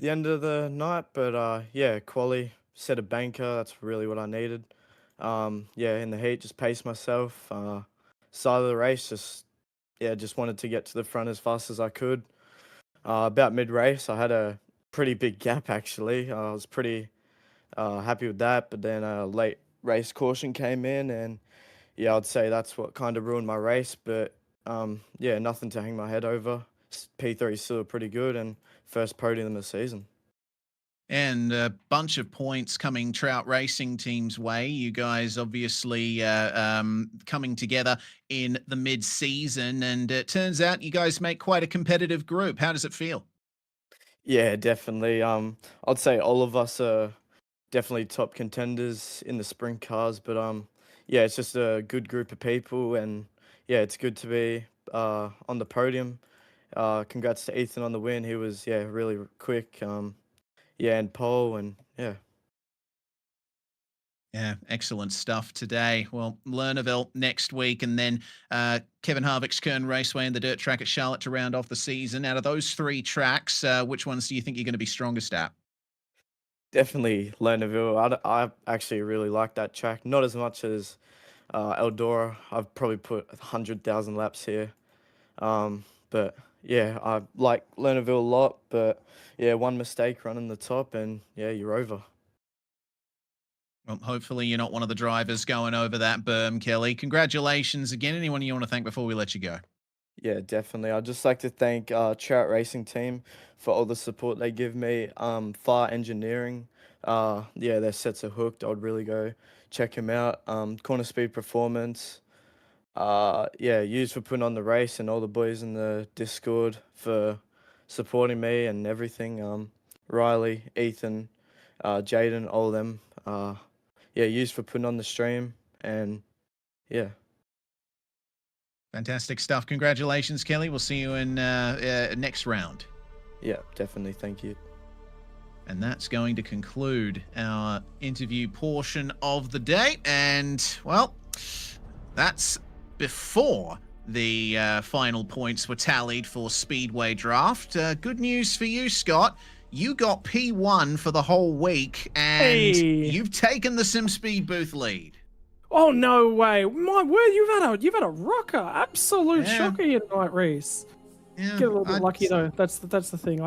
the end of the night. But, quali, set a banker. That's really what I needed. In the heat, just paced myself. Start of the race, just wanted to get to the front as fast as I could. About mid-race, I had a pretty big gap, actually. I was pretty happy with that, but then a late race caution came in, and I'd say that's what kind of ruined my race. But nothing to hang my head over. P3 is still pretty good, and first podium of the season. And a bunch of points coming Trout Racing Team's way. You guys obviously coming together in the mid-season, and it turns out you guys make quite a competitive group. How does it feel? Yeah, definitely. I'd say all of us are definitely top contenders in the sprint cars, but it's just a good group of people, and it's good to be on the podium. Congrats to Ethan on the win. He was really quick. And Paul, and Yeah, excellent stuff today. Well, Lernerville next week, and then Kevin Harvick's Kern Raceway and the dirt track at Charlotte to round off the season. Out of those 3 tracks, which ones do you think you're going to be strongest at? Definitely Lernerville. I actually really like that track. Not as much as Eldora. I've probably put 100,000 laps here. But yeah, I like Lernerville a lot. But yeah, one mistake running the top, and yeah, you're over. Well, hopefully you're not one of the drivers going over that berm, Kelly. Congratulations again. Anyone you want to thank before we let you go? Yeah, definitely. I'd just like to thank Trout Racing Team for all the support they give me. Far Engineering, yeah, their sets are hooked. I'd really go check them out. Corner Speed Performance, yeah, used for putting on the race, and all the boys in the Discord for supporting me and everything. Riley, Ethan, Jaden, all of them. Yeah, used for putting on the stream, and yeah. Fantastic stuff. Congratulations, Kelly. We'll see you in next round. Yeah, definitely. Thank you. And that's going to conclude our interview portion of the day. And, well, that's before the final points were tallied for Speedway Draft. Good news for you, Scott. You got P1 for the whole week, and you've taken the SimSpeed booth lead. Oh, no way. My word, you've had a rocker. Absolute shocker here tonight, Reese. Yeah, Get a little bit lucky, though. That's the thing.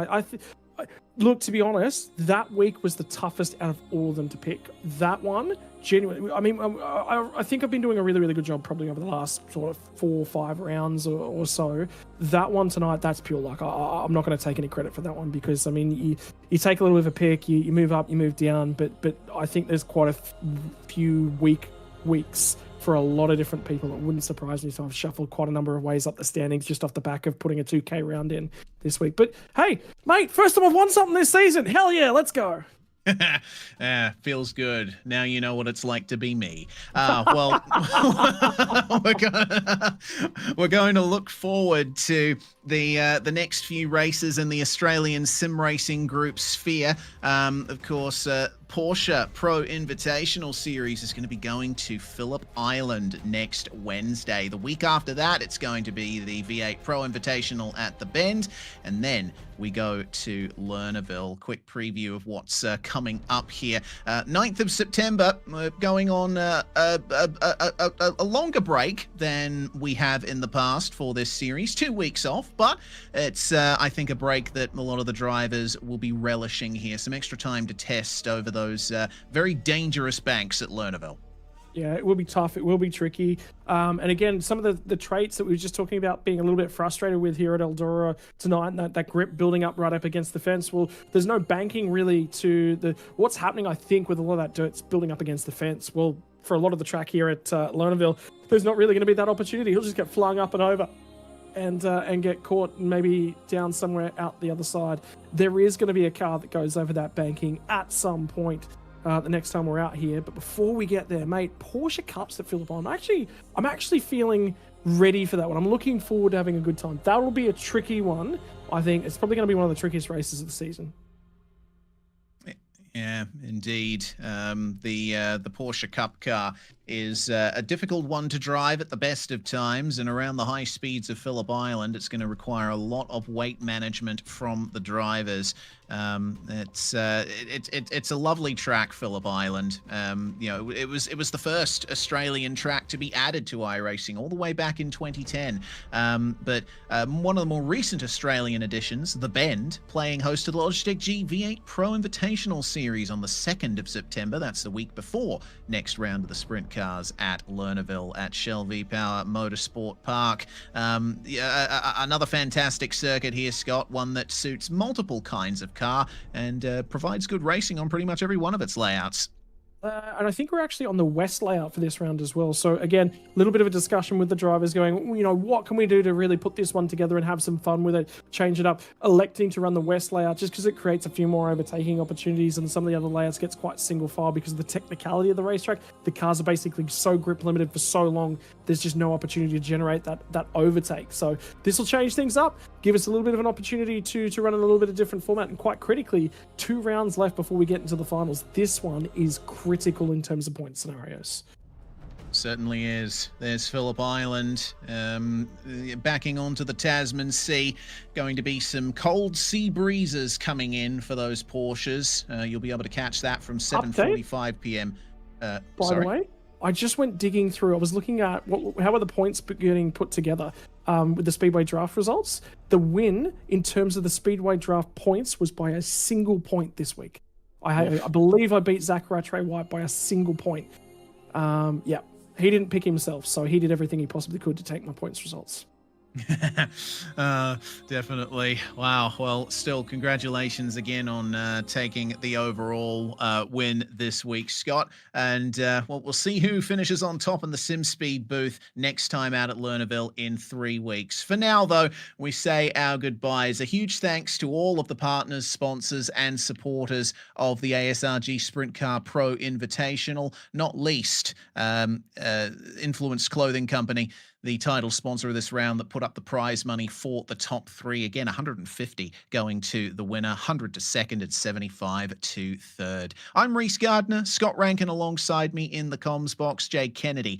Look, to be honest, that week was the toughest out of all of them to pick. That one, genuinely, I mean, I think I've been doing a really, really good job probably over the last sort of 4 or 5 rounds or so. That one tonight, that's pure luck. I'm not going to take any credit for that one because, I mean, you take a little bit of a pick, you move up, you move down, but I think there's quite a few weeks for a lot of different people. It wouldn't surprise me if I've shuffled quite a number of ways up the standings just off the back of putting a 2K round in this week. But hey, mate, first time I've won something this season. Hell yeah, let's go. Feels good. Now you know what it's like to be me. Well, we're going to look forward to the next few races in the Australian Sim Racing Group sphere. Of course, Porsche Pro Invitational Series is going to be going to Phillip Island next Wednesday. The week after that, it's going to be the V8 Pro Invitational at the Bend, and then we go to Lernerville. Quick preview of what's coming up here. 9th of September, we're going on a longer break than we have in the past for this series. 2 weeks off, but it's, I think, a break that a lot of the drivers will be relishing here. Some extra time to test over those very dangerous banks at Lernerville. Yeah, it will be tough. It will be tricky. And again, some of the traits that we were just talking about being a little bit frustrated with here at Eldora tonight, and that grip building up right up against the fence. Well, there's no banking really to what's happening, I think, with a lot of that dirt's building up against the fence. Well, for a lot of the track here at Lernerville, there's not really going to be that opportunity. He'll just get flung up and over and get caught and maybe down somewhere out the other side. There is going to be a car that goes over that banking at some point the next time we're out here. But before we get there, mate, Porsche Cups at Phillip Island. I'm actually feeling ready for that one. I'm looking forward to having a good time. That will be a tricky one. I think it's probably going to be one of the trickiest races of the season. Yeah, indeed. The Porsche Cup car is a difficult one to drive at the best of times, and around the high speeds of Phillip Island, it's going to require a lot of weight management from the drivers. It's a lovely track, Phillip Island. You know, it was the first Australian track to be added to iRacing all the way back in 2010. But one of the more recent Australian additions, the Bend, playing host to the Logitech G V8 Pro Invitational Series on the 2nd of September. That's the week before next round of the sprint cars at Lernerville at Shell V-Power Motorsport Park. Another fantastic circuit here, Scott, one that suits multiple kinds of car and provides good racing on pretty much every one of its layouts. And I think we're actually on the west layout for this round as well. So again, a little bit of a discussion with the drivers going, you know, what can we do to really put this one together and have some fun with it, change it up, electing to run the west layout just because it creates a few more overtaking opportunities, and some of the other layouts gets quite single file because of the technicality of the racetrack. The cars are basically so grip limited for so long, there's just no opportunity to generate that overtake. So this will change things up, give us a little bit of an opportunity to run in a little bit of different format, and quite critically, 2 rounds left before we get into the finals. This one is critical in terms of point scenarios. Certainly is. There's Phillip Island backing onto the Tasman Sea. Going to be some cold sea breezes coming in for those Porsches. You'll be able to catch that from 7:45 p.m. By the way, I just went digging through. I was looking at how are the points getting put together. with the Speedway Draft results. The win in terms of the Speedway Draft points was by a single point this week. I believe I beat Zachary Trey White by a single point. Yeah, he didn't pick himself, so he did everything he possibly could to take my points results. Definitely. Wow. Well, still, congratulations again on taking the overall win this week, Scott. And well, we'll see who finishes on top in the SimSpeed booth next time out at Lernerville in 3 weeks. For now, though, we say our goodbyes. A huge thanks to all of the partners, sponsors, and supporters of the ASRG Sprintcar Pro Invitational, not least Influence Clothing Company, the title sponsor of this round, that put up the prize money for the top 3. Again, 150 going to the winner, 100 to second, and 75 to third. I'm Reese Gardner, Scott Rankin alongside me in the comms box, Jay Kennedy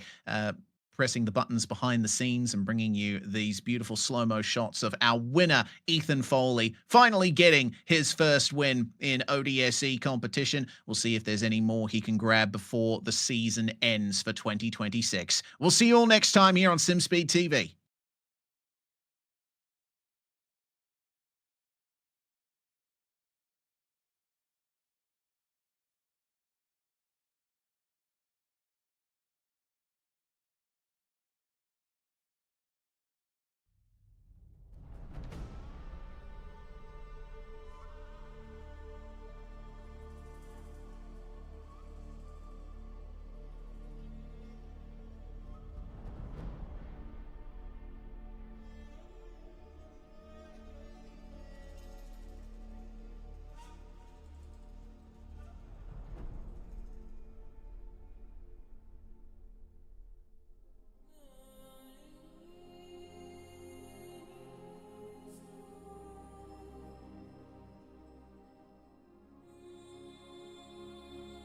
pressing the buttons behind the scenes and bringing you these beautiful slow-mo shots of our winner, Ethan Foley, finally getting his first win in ODSE competition. We'll see if there's any more he can grab before the season ends for 2026. We'll see you all next time here on SimSpeed TV.